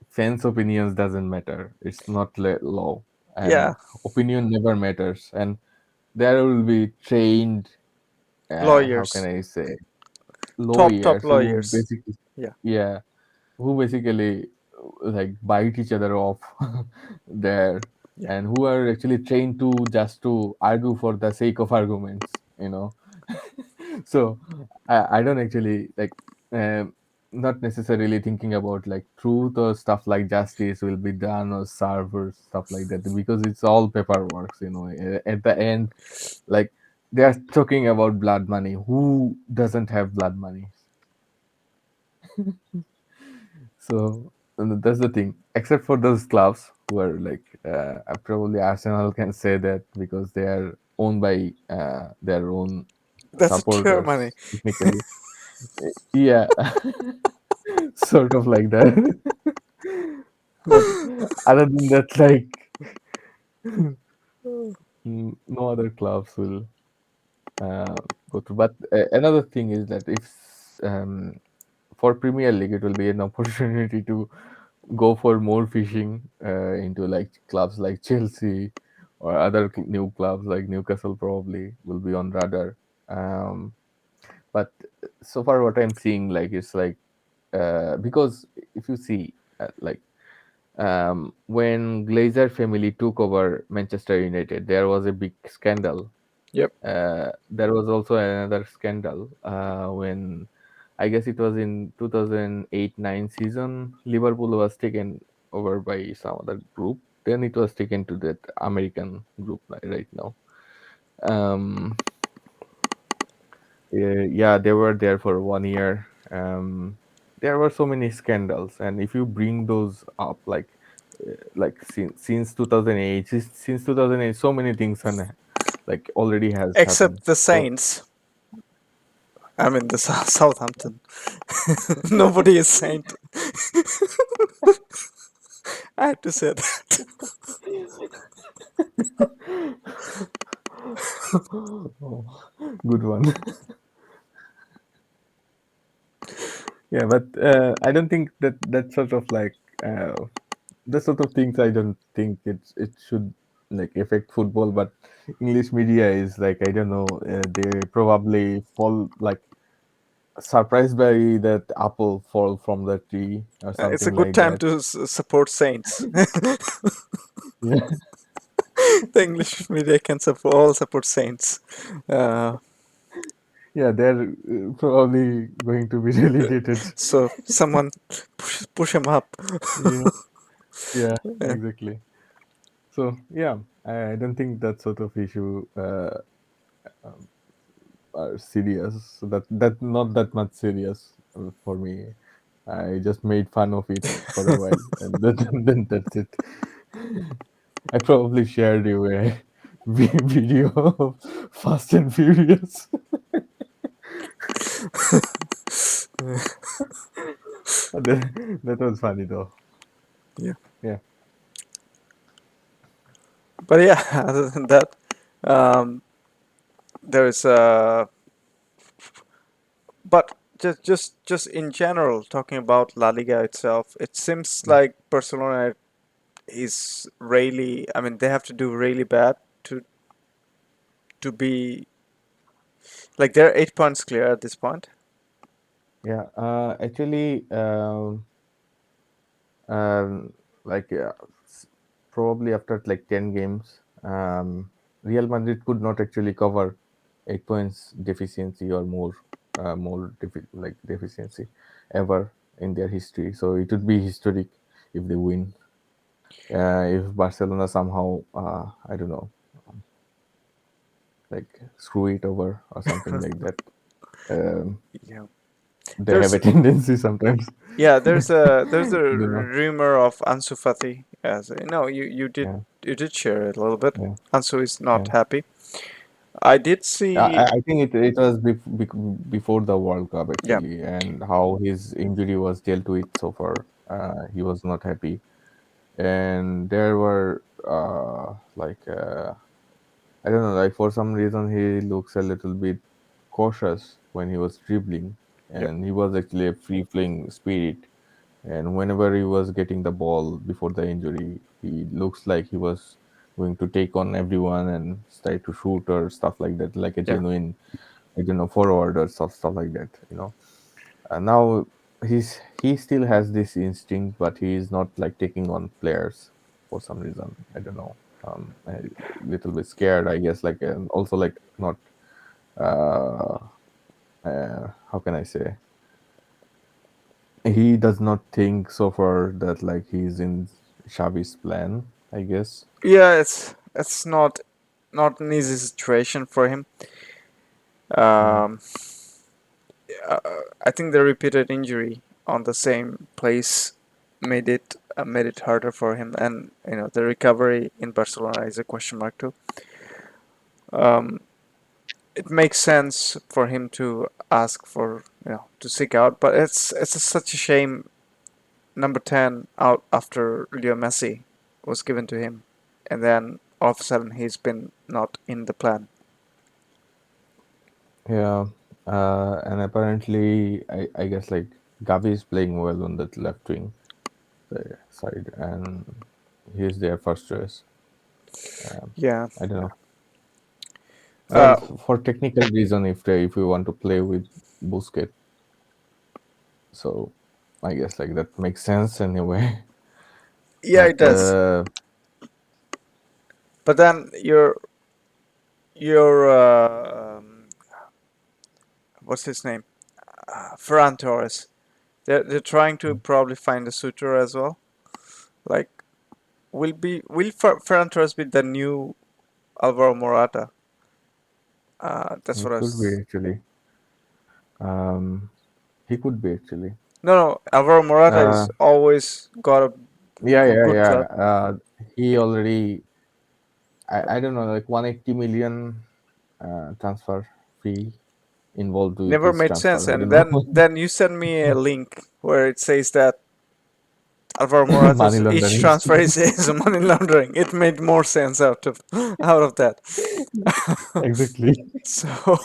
fans opinions doesn't matter, it's not law, Yeah. and opinion never matters. And there will be trained, how can Lawyers. I say, Top lawyers who lawyers. basically, Yeah. yeah, who basically like bite each other off there, Yeah. and who are actually trained to just to argue for the sake of arguments. So I don't actually like, not necessarily thinking about like truth or stuff like justice will be done or served or stuff like that, because it's all paperwork. At the end, like they are talking about blood money. Who doesn't have blood money? So that's the thing. Except for those clubs who are like, probably Arsenal can say that because they are owned by their own That's a pure money. supporters, technically. Yeah, sort of like that. But other than that, like, no other clubs will go through. But another thing is that if for Premier League, it will be an opportunity to go for more fishing into like clubs like Chelsea or other new clubs like Newcastle probably will be on radar. Um, but so far, what I'm seeing like it's like, because if you see like when Glazer family took over Manchester United, there was a big scandal. Yep. There was also another scandal when I guess it was in 2008-9 season. Liverpool was taken over by some other group. Then it was taken to that American group right now. Um, yeah, they were there for 1 year. There were so many scandals, and if you bring those up, like since 2008, since 2008, so many things and like already has happened. Except the So Saints. I mean the Southampton. Nobody is saint. I had to say that. Oh, good one. Yeah, but I don't think that sort of like the sort of things I don't think it should like affect football. But English media is like I don't know. They probably fall like surprised by that apple fall from the tree or It's a something good like time that. to support Saints. Yeah, The English media can all support Saints. Uh, yeah, they're probably going to be relegated. so someone push him up. Yeah, yeah, Yeah. exactly. So yeah, I don't think that sort of issue are serious. So that not that much serious for me. I just made fun of it for a while, and then that's it. I probably shared you a video of Fast and Furious. That was funny though. Yeah. Yeah, But yeah, other than that, um, there's but just in general, talking about La Liga itself, it seems yeah, like Barcelona is really. I mean, they have to do really bad to be like they're 8 points clear at this point. yeah. Actually, um, like probably after like 10 games, Real Madrid could not actually cover 8 points deficiency or more, like deficiency ever in their history. So it would be historic if they win. If Barcelona somehow, I don't know, like screw it over or something like that. Um, Yeah. they have There's a tendency sometimes. yeah, there's a I don't know. rumor of Ansu Fati. As no, Yeah, you did share it a little bit. yeah, Ansu is not yeah. happy. I did see. I think it was before the World Cup Yeah, actually, and how his injury was dealt with so far. He was not happy, and there were I don't know, like for some reason he looks a little bit cautious when he was dribbling, yeah, and he was actually a free flowing spirit. And whenever he was getting the ball before the injury, he looks like he was going to take on everyone and try to shoot or stuff like that, like a yeah, genuine, I don't know, forward or stuff like that. And now he still has this instinct, but he is not like taking on players for some reason. I don't know. A little bit scared, I guess. Like and also like not. Uh, how can I say? He does not think so far that like he's in Xavi's plan, I guess. yeah. It's not an easy situation for him. Mm. Um, I think the repeated injury on the same place made it harder for him, and the recovery in Barcelona is a question mark too. Um, it makes sense for him to ask for to seek out, but such a shame. Number 10 out after Leo Messi was given to him, and then all of a sudden he's been not in the plan. Yeah, and apparently, I guess like Gavi is playing well on that left wing side, and he's their first choice. Um, Yeah. I don't know. Well, Uh, for technical reason, if we want to play with Busquets, so I guess like that makes sense anyway. yeah, it But does. But then your what's his name? Ferran Torres. They're trying to probably find a suitor as well. Like, will Ferran Torres be the new Alvaro Morata? That's it what I could be was. actually. Um, he could be actually. No, Alvaro Morata Uh, is always got a yeah, yeah, good yeah. club. He already, I don't know, like 180 million transfer fee involved with Never his made sense. transfer. I And don't know. then you send me a link where it says that Alvaro Money Morata's each laundering. transfer is money laundering. It made more sense out of that. Exactly. So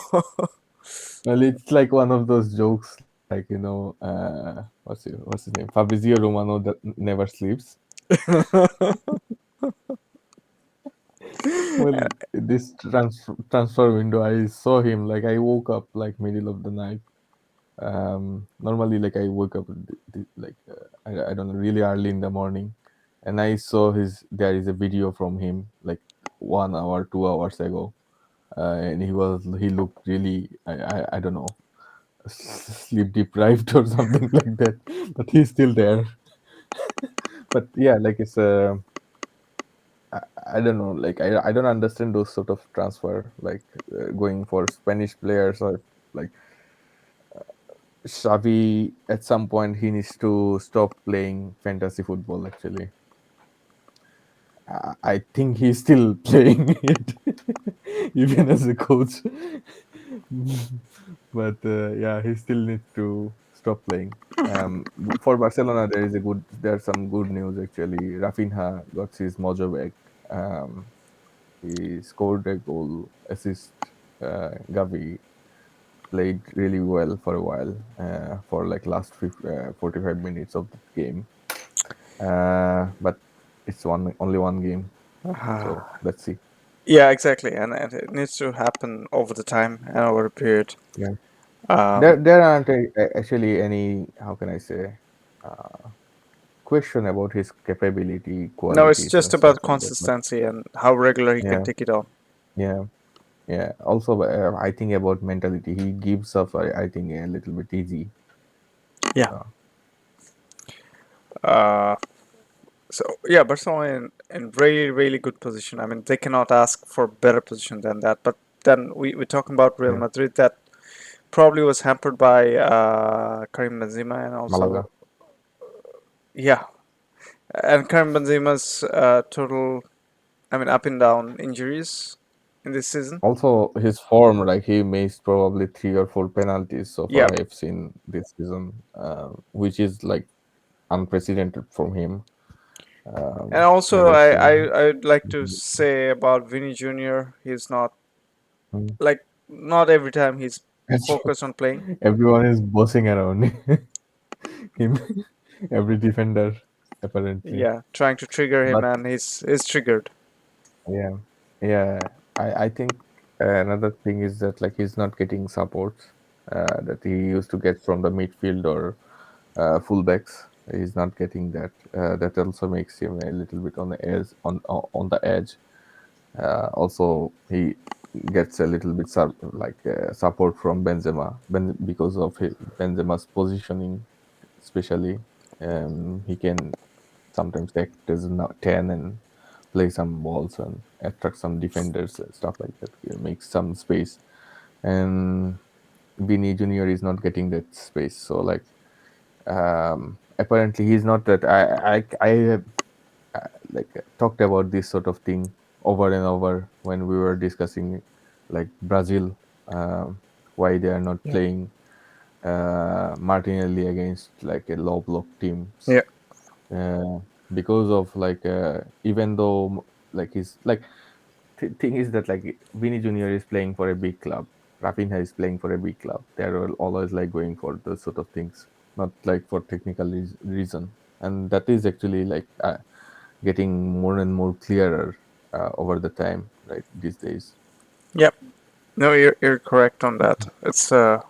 Well, it's like one of those jokes, like what's his name? Fabrizio Romano that never sleeps. Well, this transfer window, I saw him like I woke up like middle of the night. Normally, like I wake up like I don't know, really early in the morning, and I saw his there is a video from him like 1 hour, 2 hours ago, and he looked really I don't know sleep deprived or something like that, but he's still there. But yeah, like it's I, I don't know, like I don't understand those sort of transfer, like going for Spanish players or like Xavi. At some point, he needs to stop playing fantasy football. Actually, I think he's still playing it, even as a coach. But yeah, he still needs to stop playing. For Barcelona, there's some good news actually. Rafinha got his mojo back. Um, he scored a goal, assist. Gavi played really well for a while, for like last 45 minutes of the game. But it's only one game, so let's see. yeah, exactly, and it needs to happen over the time and over a period. Yeah, Um, there aren't actually any, how can I say, uh, question about his capability, no, it's qualities, just and stuff about like that. But consistency and how regular he can yeah, take it on. yeah, yeah. Also, I think about mentality. He gives up, I think, a little bit easy. Yeah. Uh, Uh, so yeah, Barcelona in really really good position. I mean, they cannot ask for better position than that. But then we're talking about Real yeah, Madrid that probably was hampered by Karim Benzema and Malaga. also yeah, and Karim Benzema's total, I mean, up and down injuries in this season. Also, his form, like he missed probably 3 or 4 penalties so Yeah, far I've seen this season, which is like unprecedented from him. and also Never seen. I'd like to say about Vinny Jr. He's not Mm. like not every time he's focused on playing. Everyone is bossing around him, every defender, apparently. Yeah, trying to trigger him, But and he's triggered. yeah, yeah, I think another thing is that like he's not getting support that he used to get from the midfield or fullbacks. He's not getting that. That also makes him a little bit on the edge. On the edge. Also, he gets a little bit support from Benzema, because of Benzema's positioning, especially. He can sometimes act as a 10 and play some balls and attract some defenders and stuff like that. Make some space, and Vinny Junior is not getting that space. So like apparently he's not that I have talked about this sort of thing over and over when we were discussing like Brazil, why they are not Yeah. playing Martinelli against like a low block teams, Yeah. uh, because of like even though like he's like thing is that like Vinny Junior is playing for a big club, Rafinha is playing for a big club. They're always like going for those sort of things, not like for technical reason, and that is actually like getting more and more clearer over the time, right? These days. Yep. No, you're correct on that. It's a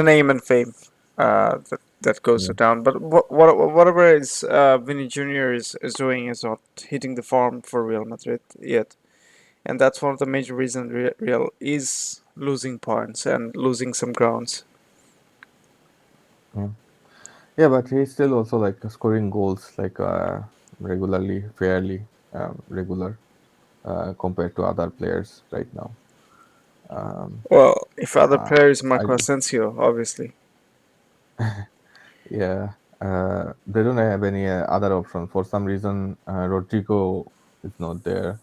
name and fame that goes Yeah. down. But whatever is Vinny Jr. is doing is not hitting the form for Real Madrid yet, and that's one of the major reasons Real is losing points and losing some grounds. Yeah, yeah, but he's still also like scoring goals like regularly, fairly regular compared to other players right now. Um, Well, if other uh, players, I Marco Asensio, obviously. Yeah, they don't have any other option. For some reason, Rodrigo is not there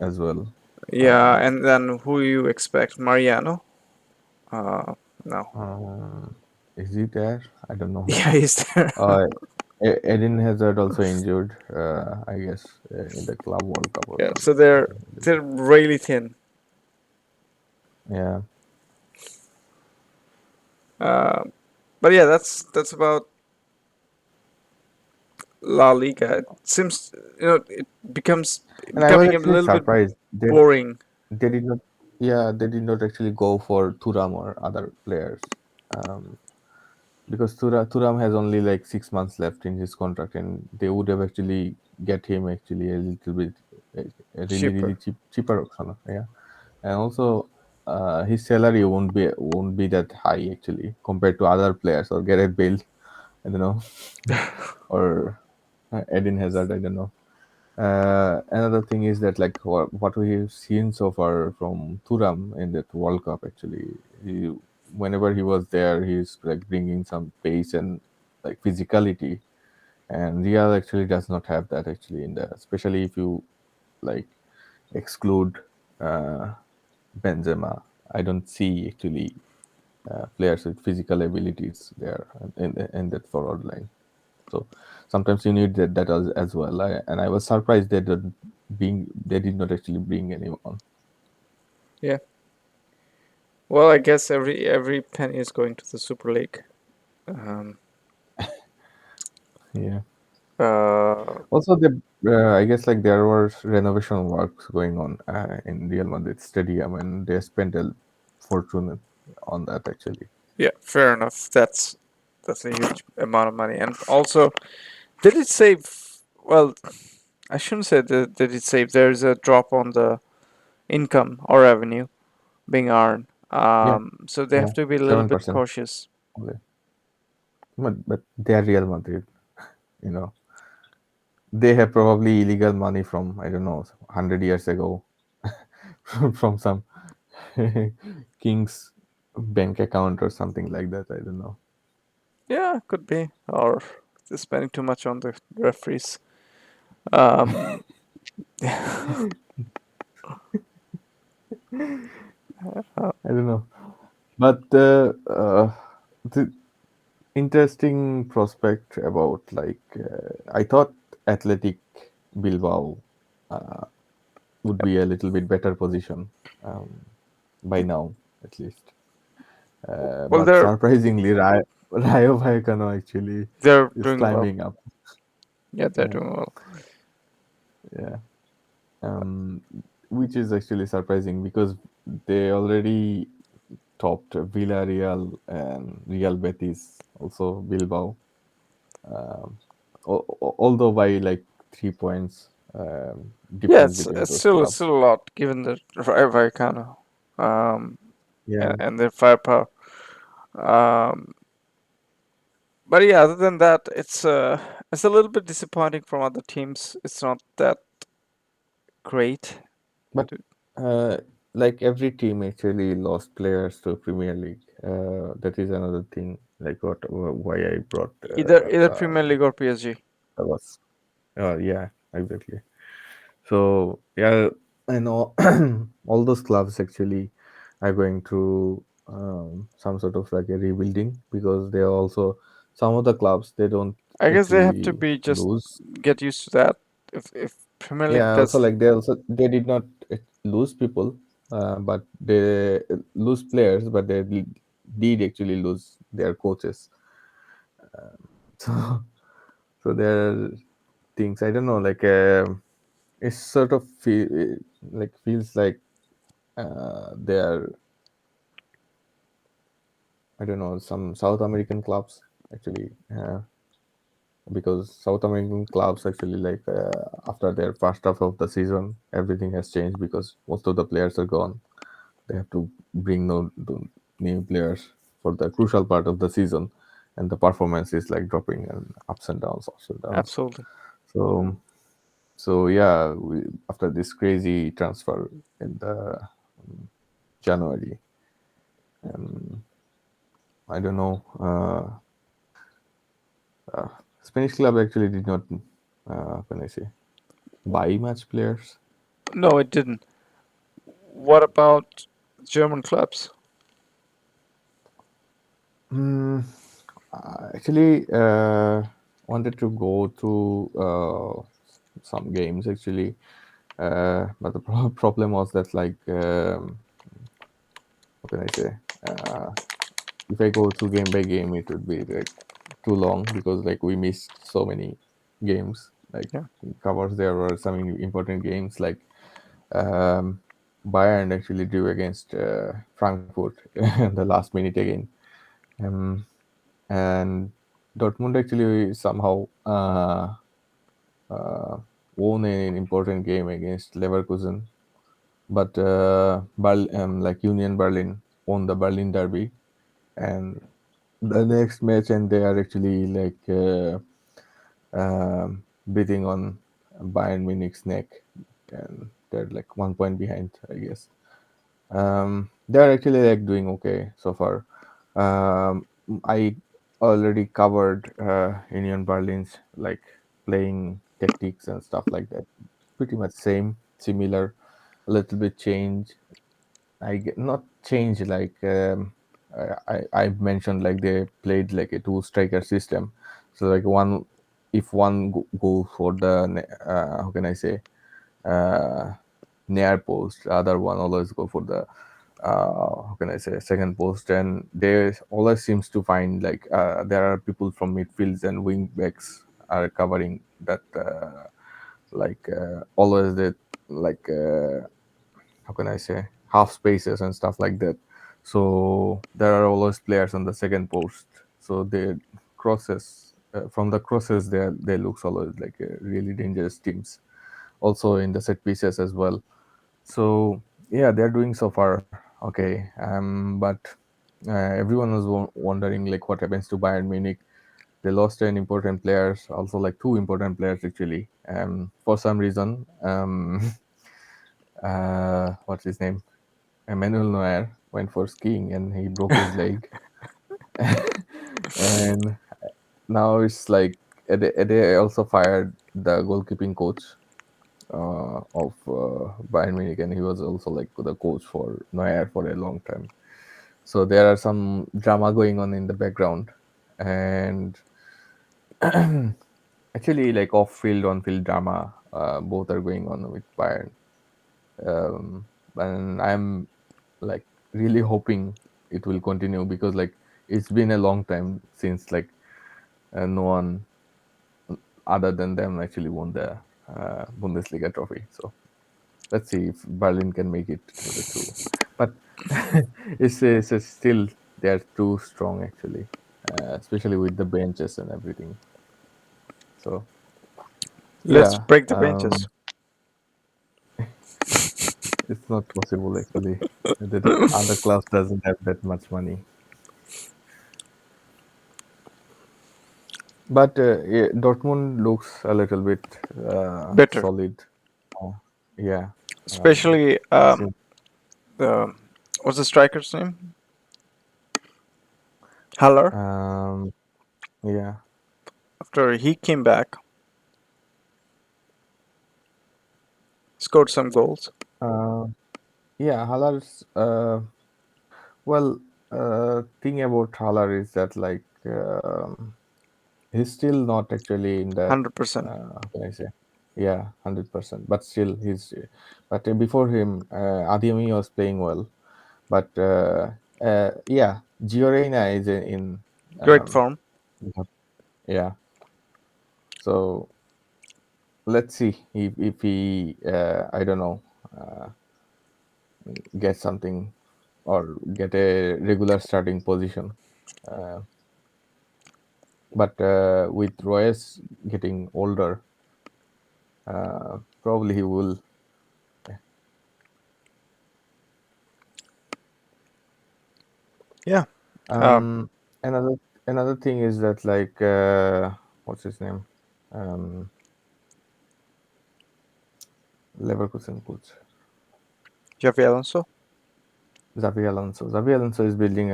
as well. Yeah, Um, and then who you expect? Mariano? Uh, no. um, Is he there? I don't know. Yeah, he's there. Uh, Eden Hazard also injured, I guess, in the Club World Cup or Yeah, something. so they're really thin. Yeah, Uh, but yeah, that's about La Liga. It seems it becomes and I was becoming a actually little bit surprised boring. they did not. Yeah, they did not actually go for Thuram or other players, because Thuram has only like 6 months left in his contract, and they would have actually get him actually a little bit, a really Cheaper. really cheaper option. Yeah, and also his salary won't be that high actually compared to other players or Gareth Bale. I don't know, or Eden Hazard. I don't know. Another thing is that like what we've seen so far from Thuram in that World Cup, actually, whenever he was there, he's like bringing some pace and like physicality, and Real actually does not have that actually in there, especially if you like exclude uh, Benzema. I don't see actually players with physical abilities there in that forward line. So sometimes you need that as well. And I was surprised they did not actually bring anyone. Yeah. Well, I guess every penny is going to the Super League. Um, Yeah. uh, Also, I guess like there were renovation works going on in Real Madrid Stadium, and they spent a fortune on that actually. yeah, fair enough. That's a huge amount of money, and also, did it save? Well, I shouldn't say that did it save. There's a drop on the income or revenue being earned. Yeah, So they yeah, have to be a little bit 7% cautious. only. But they are Real Madrid, you know. They have probably illegal money from, I don't know, 100 years ago, from some king's bank account or something like that. I don't know. Yeah, could be, or they're spending too much on the referees. Um, I don't know. But the interesting prospect about like I thought Athletic Bilbao would be a little bit better position um, by now at least. well, But surprisingly, Rayo Vallecano actually they're is doing well. climbing up. Yeah, they're Yeah, doing well. yeah. Um, which is actually surprising because they already topped Villarreal and Real Betis, also Bilbao. Um, although by like 3 points Yeah, difference between it's those still clubs. a lot given the Vallecano, um, Yeah, and their firepower. Um, but yeah, other than that, it's a little bit disappointing from other teams. It's not that great. but uh, like every team actually lost players to Premier League. That is another thing. Like why I brought Either Premier League or PSG. was yeah, exactly. So yeah, I know all those clubs actually are going through some sort of like a rebuilding because they are also some of the clubs they don't I guess they have to actually be just lose. get used to that. If Premier League Yeah, also does, like they did not lose people, but they lose players, but they did actually lose their coaches. So so there are things I don't know like it sort of feels like they are I don't know some South American clubs actually because South American clubs actually like after their first half of the season everything has changed because most of the players are gone. They have to bring no the new players for the crucial part of the season, and the performance is like dropping and ups and downs. absolutely. So so yeah, after this crazy transfer in the January, um, I don't know. Spanish club actually did not, can I say, buy much players. No, it didn't. What about German clubs? Actually, wanted to go through some games actually, but the problem was that like how can I say? Uh, if I go through game by game, it would be like too long because like we missed so many games. Like Yeah. covers there were some important games like um, Bayern actually drew against Frankfurt in the last minute again, um, and Dortmund actually somehow uh, won an important game against Leverkusen, but like Union Berlin won the Berlin derby, and the next match, and they are actually like beating on Bayern Munich's neck, and they're like 1 point behind, I guess. They're actually like doing okay so far. I already covered Union Berlin's like playing tactics and stuff like that. Pretty much same, similar, a little bit change. I get not change like I mentioned like they played like a two striker system. So like one, if one go for the how can I say uh, near post, the other one always go for the how can I say second post, and they always seems to find like there are people from midfields and wing backs are covering that always that like how can I say half spaces and stuff like that. So there are always players on the second post. So they crosses from the crosses they looks always like really dangerous teams. Also in the set pieces as well. So yeah, they're doing so far okay. But everyone was wondering like what happens to Bayern Munich. They lost an important players, also like two important players actually. For some reason, what's his name? Emmanuel Neuer went for skiing and he broke his leg. And now it's like they also fired the goalkeeping coach of Bayern Munich, and he was also like the coach for Neuer for a long time. So there are some drama going on in the background, and actually like off field, on field drama, both are going on with Bayern. And I'm like really hoping it will continue because like it's been a long time since like no one other than them actually won the Bundesliga trophy. So let's see if Berlin can make it to the two. But it's still they're too strong actually, especially with the benches and everything. So Let's yeah, break the benches. it's not possible actually. The other clubs doesn't have that much money. But yeah, Dortmund looks a little bit Better. solid. Uh, yeah. Especially Since, the what's the striker's name? Haller. um, yeah. After he came back, scored some goals. Uh, yeah, Halar's well, thing about Halar is that like he's still not actually in that. 100%. How can I say? Yeah, 100%. But still, he's. But before him, Adiyemi was playing well. But yeah, Gio Reyna is in Great um, form. yeah. So let's see if he I don't know uh, get something or get a regular starting position. Uh, but with Royce getting older, probably he will. Yeah. Um, Um, another thing is that like what's his name? Um, Leverkusen coach Javier Alonso. Xavi Alonso. Xavi Alonso is building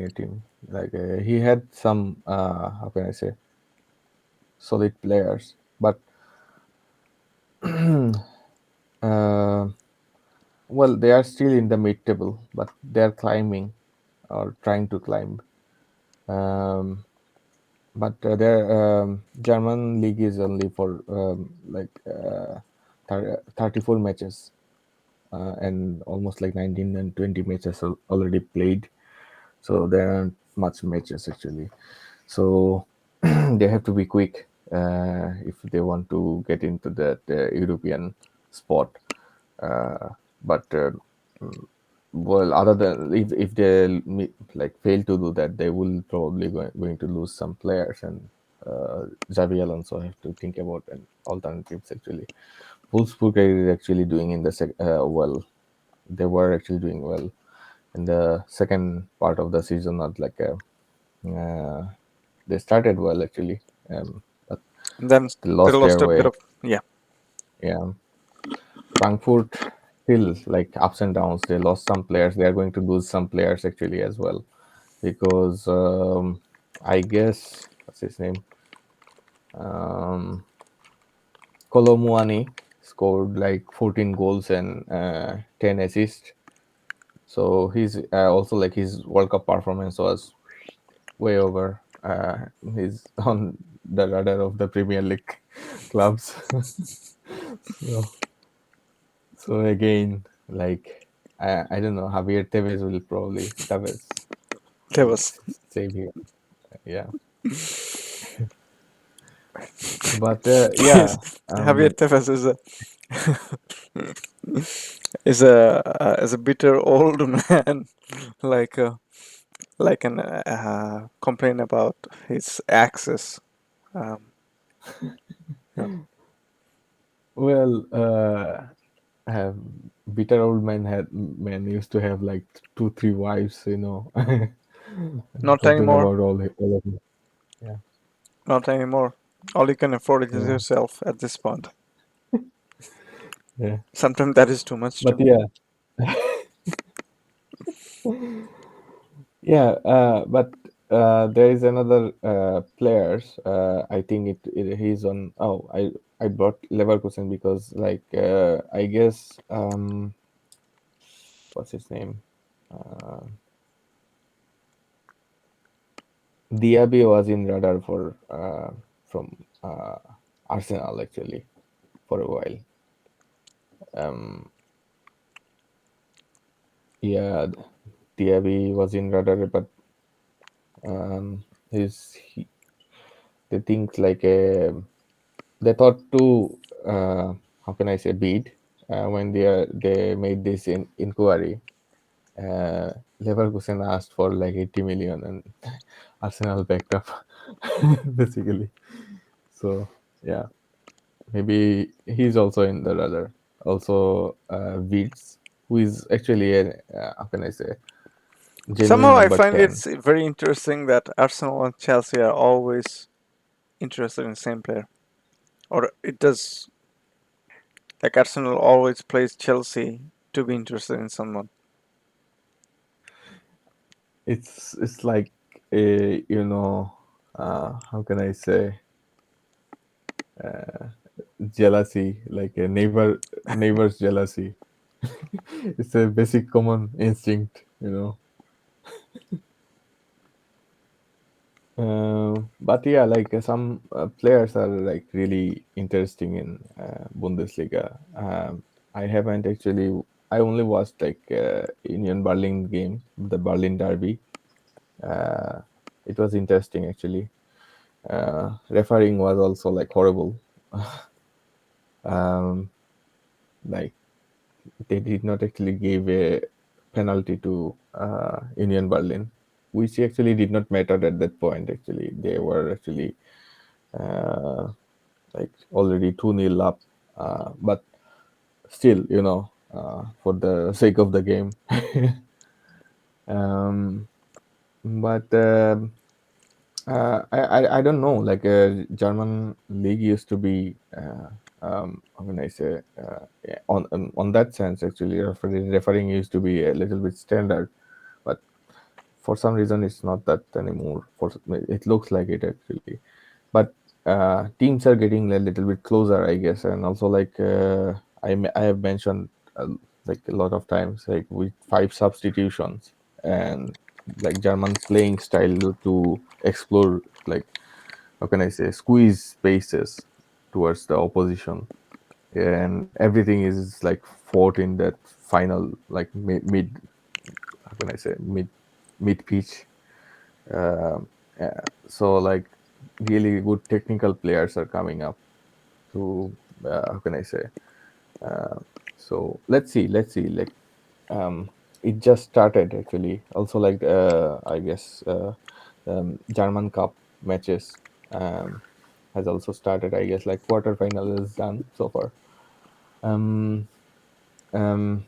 a team. Like he had some how can I say solid players, but uh, well, they are still in the mid table, but they are climbing or trying to climb. Um, but their German league is only for 34 matches, and almost like 19 and 20 matches are already played. So there aren't much matches actually. So they have to be quick if they want to get into that European spot. Uh, but well, other than if they like fail to do that, they will probably going to lose some players, and Xavi Alonso have to think about an alternatives actually. Wolfsburg is actually doing in the well. They were actually doing well in the second part of the season. Not like a, they started well actually, but And then they they lost lost their a bit way. of, yeah. Yeah, Frankfurt still like ups and downs. They lost some players. They are going to lose some players actually as well because I guess what's his name? Um, Kolomuani scored like 14 goals and 10 assists. So he's also like his World Cup performance was way over. He's on the radar of the Premier League clubs. so, so again, like I don't know, Javier Tebas There will was save him. Yeah, but yeah, Javier Tebas is a bitter old man, like an complain about his access. Um, yeah. well, have bitter old men used to have like two, three wives, you know. I'm Not talking anymore. about all of them. Yeah, Not anymore. All you can afford is yeah, yourself at this point. yeah. Sometimes that is too much But too. yeah, yeah. But there is another players. I think he's on. Oh, I brought Leverkusen because like I guess what's his name? Uh, Diaby was in radar for from Arsenal actually for a while. Um, yeah, Diaby was in radar, but his they think like they thought to how can I say bid when they made this inquiry. Leverkusen asked for like 80 million, and Arsenal backed up basically. So yeah, maybe he's also in the radar. Also, Wirtz, who is actually a how can I say genuine Somehow I number find 10. it's very interesting that Arsenal and Chelsea are always interested in the same player. Or it does, like Arsenal always plays Chelsea to be interested in someone. It's like a how can I say jealousy, like a neighbor's jealousy. It's a basic common instinct, you know. But yeah, like some players are like really interesting in Bundesliga. I haven't actually. I only watched like Union Berlin game, the Berlin Derby. Uh, it was interesting actually. Refereeing was also like horrible. Um, like they did not actually give a penalty to Union Berlin, which actually did not matter at that point. Actually, they were actually uh, like already 2-0 up, but still, for the sake of the game. um, but I don't know. Like German league used to be. How can I say? Yeah, on that sense, actually, refereeing used to be a little bit standard, but for some reason it's not that anymore. It looks like it actually, but teams are getting a little bit closer, I guess, and also like I have mentioned like a lot of times, like with 5 substitutions and like German playing style to explore like. how can I say, squeeze spaces towards the opposition, and everything is like fought in that final, like mid, how can I say, mid pitch. So like really good technical players are coming up to, how can I say, uh, so let's see, like, um, it just started actually. Also, like, I guess, German Cup matches has also started. I guess like quarterfinal is done so far. Um, um,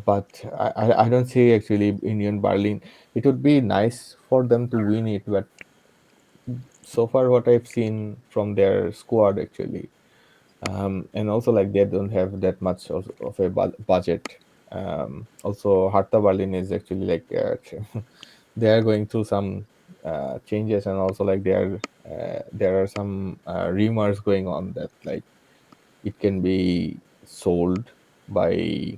but I don't see actually Union Berlin. It would be nice for them to win it, but so far what I've seen from their squad actually, and also like they don't have that much of a budget. Also, Hertha Berlin is actually like, they are going through some changes, and also like there are some rumors going on that like it can be sold by,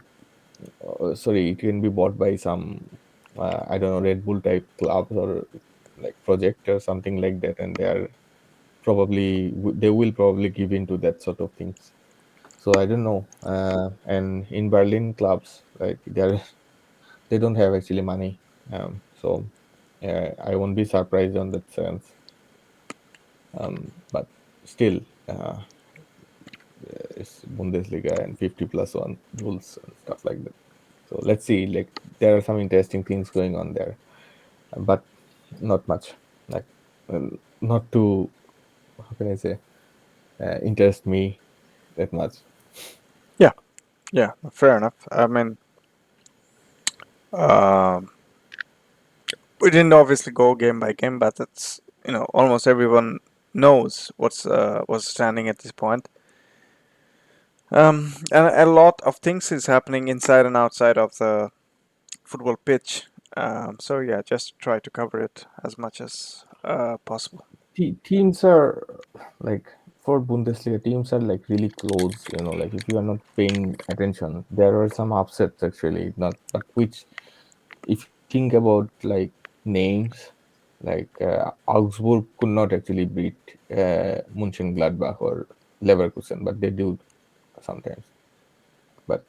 sorry, it can be bought by some, I don't know, Red Bull type clubs or like project or something like that, and they will probably give into that sort of things. So I don't know. And in Berlin clubs, like they don't have actually money. So I won't be surprised on that sense. But still, it's Bundesliga and 50+1 rules and stuff like that. So let's see. Like there are some interesting things going on there, but not much. Like, not to, how can I say, interest me that much. Yeah, yeah, fair enough. I mean, um, we didn't obviously go game by game, but it's almost everyone knows what's standing at this point. And a lot of things is happening inside and outside of the football pitch. So yeah, just try to cover it as much as possible. Teams are like, for Bundesliga, teams are like really close. Like if you are not paying attention, there are some upsets actually. Not, but which, if you think about like names, like Augsburg could not actually beat Mönchengladbach or Leverkusen, but they do sometimes. But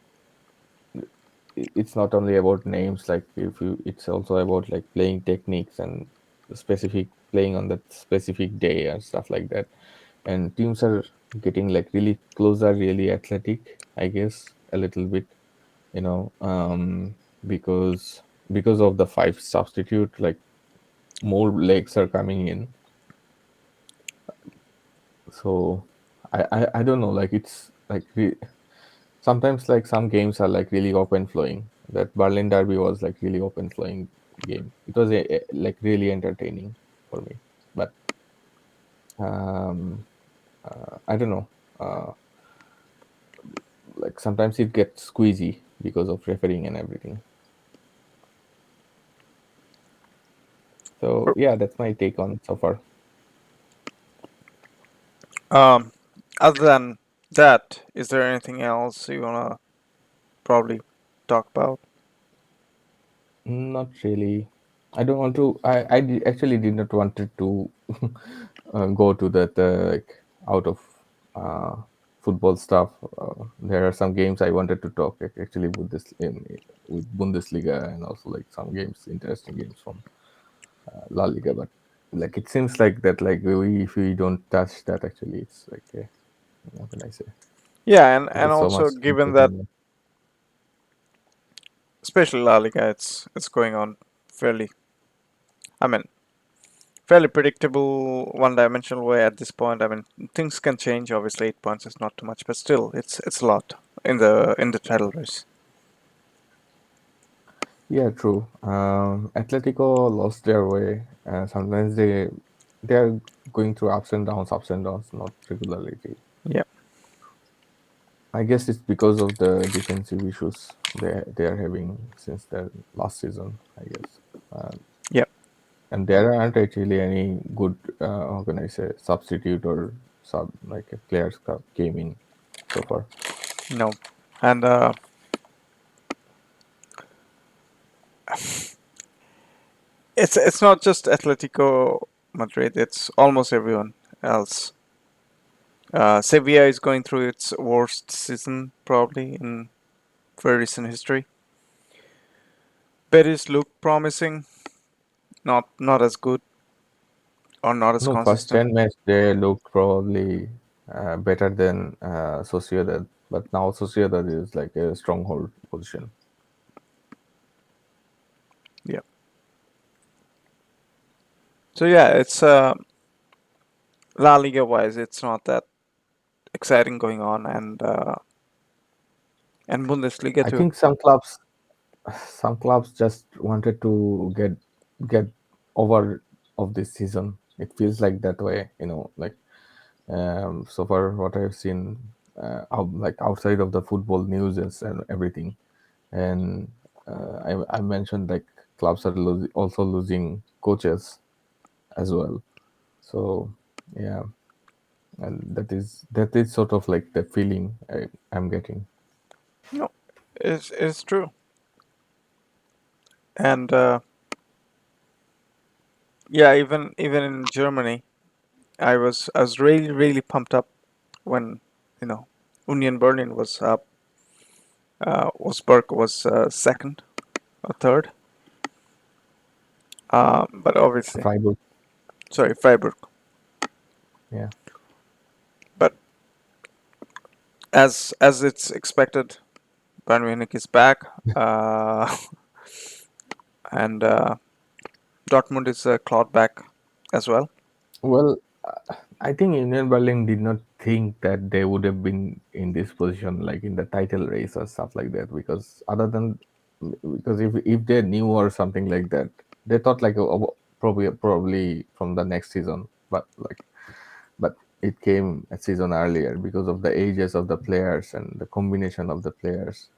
it's not only about names. Like if you, it's also about like playing techniques and specific playing on that specific day and stuff like that. And teams are getting like really closer, really athletic, I guess, a little bit, you know um because of the five substitute, like more legs are coming in. So I don't know, like it's like sometimes like some games are like really open flowing. That Berlin derby was like really open flowing game. It was like really entertaining for me. But um I don't know, uh like sometimes it gets squeezy because of refereeing and everything. So yeah, that's my take on so far. Um, Other than that, is there anything else you wanna probably talk about? Not really. I don't want to. Actually did not wanted to go to that, like out of uh, football stuff. There are some games I wanted to talk actually with with Bundesliga, and also like some games, interesting games from La Liga. But like it seems like that, like if we don't touch that, actually, it's like, how can I say? Yeah, and There's so also much given that, entertainment. especially La Liga, it's going on fairly. I mean, fairly predictable, one-dimensional way at this point. I mean, things can change. Obviously, 8 points is not too much, but still, it's a lot in the title race. Yeah, true. Atletico lost their way. Sometimes they are going through ups and downs, not regularity. Yeah, I guess it's because of the defensive issues they are having since their last season, I guess. Uh, yeah, and there aren't actually any good, how can I say, substitute or sub, like a players came in so far. no, and it's not just Atletico. Madrid. It's almost everyone else. Sevilla is going through its worst season probably in very recent history. Betis look promising, not as good or not as No, first consistent. 10 match they looked probably better than Sociedad, but now Sociedad is like a stronghold position. Yeah. So yeah, it's La Liga wise, it's not that exciting going on, and Bundesliga I too. think some clubs just wanted to get over of this season. It feels like that way, like so far what I've seen, like outside of the football news and everything, and I mentioned like clubs are also losing coaches as well. So yeah, and that is sort of like the feeling I'm getting. No, it's true. And yeah, even in Germany, I was really pumped up when you know Union Berlin was up. Wolfsburg was second or third. But obviously, Freiburg, sorry, Freiburg. yeah. But as it's expected, Bayern Munich is back, and Dortmund is clawed back as well. Well, I think Union Berlin did not think that they would have been in this position, like in the title race or stuff like that. Because if they knew or something like that, they thought like probably from the next season. But it came a season earlier because of the ages of the players and the combination of the players.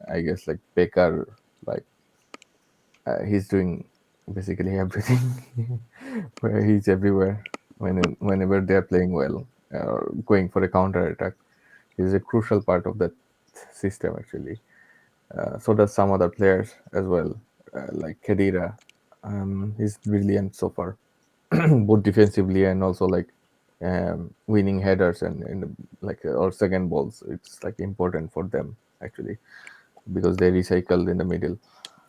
I guess like Becker, like he's doing basically everything. Where he's everywhere whenever they're playing well or going for a counter attack. He's a crucial part of that system actually. So does some other players as well, like Khedira. He's brilliant so far, both defensively and also like winning headers and like or second balls. It's like important for them actually because they recycle in the middle.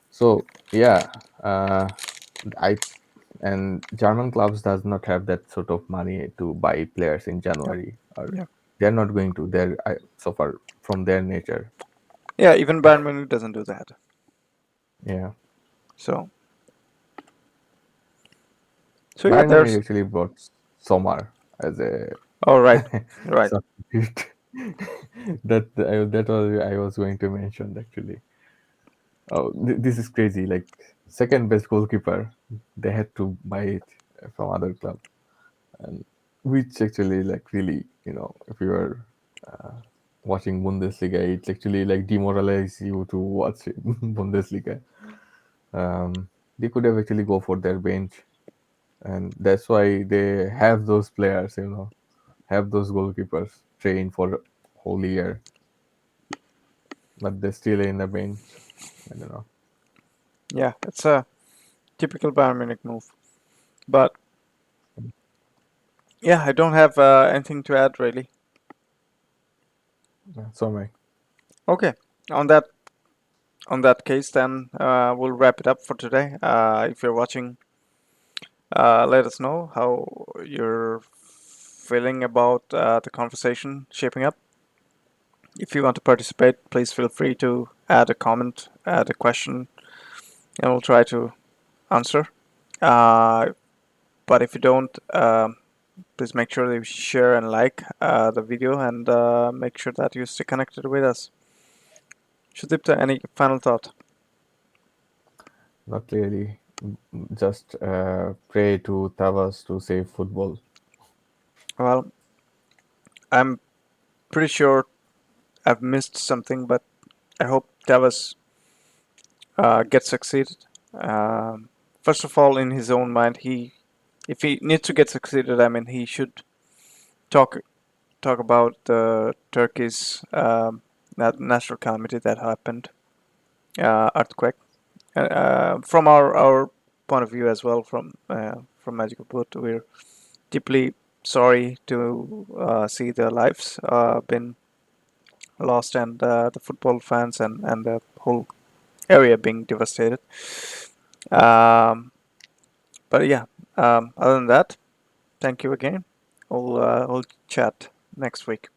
So yeah, I and German clubs does not have that sort of money to buy players in Yeah, January, or yeah, they're not going to. They're so far from their nature. yeah. Even Bayern Munich doesn't do that. Yeah, So so yeah, Bayern Munich there's. actually brought Sommer as a Oh right, right. substitute. That was I was going to mention actually. Oh, this is crazy. Like second best goalkeeper, they had to buy it from other club, and which actually like really, if you are watching Bundesliga, it actually like demoralize you to watch Bundesliga. They could have actually go for their bench, and that's why they have those players, have those goalkeepers train for whole year, but they're still in the bench. I don't know. Yeah, it's a typical Bayern Munich move. But yeah, I don't have anything to add really. Yeah, so my Okay, on that case, then we'll wrap it up for today. If you're watching, let us know how you're feeling about the conversation shaping up. If you want to participate, please feel free to add a comment, add a question, and we'll try to answer. Uh, but if you don't, please make sure that you share and like the video and make sure that you stay connected with us. Shudipta, any final thought? not really. Just pray to Tavas to save football. Well, I'm pretty sure I've missed something, but I hope Tavas gets succeeded. First of all, in his own mind, if he needs to get succeeded, I mean, he should talk talk about the Turkey's natural calamity that happened, earthquake, from our point of view as well, from from Magical Boot. We're deeply sorry to see their lives been lost, and the football fans and the whole area being devastated. Um, but yeah, other than that, thank you again. We'll chat next week.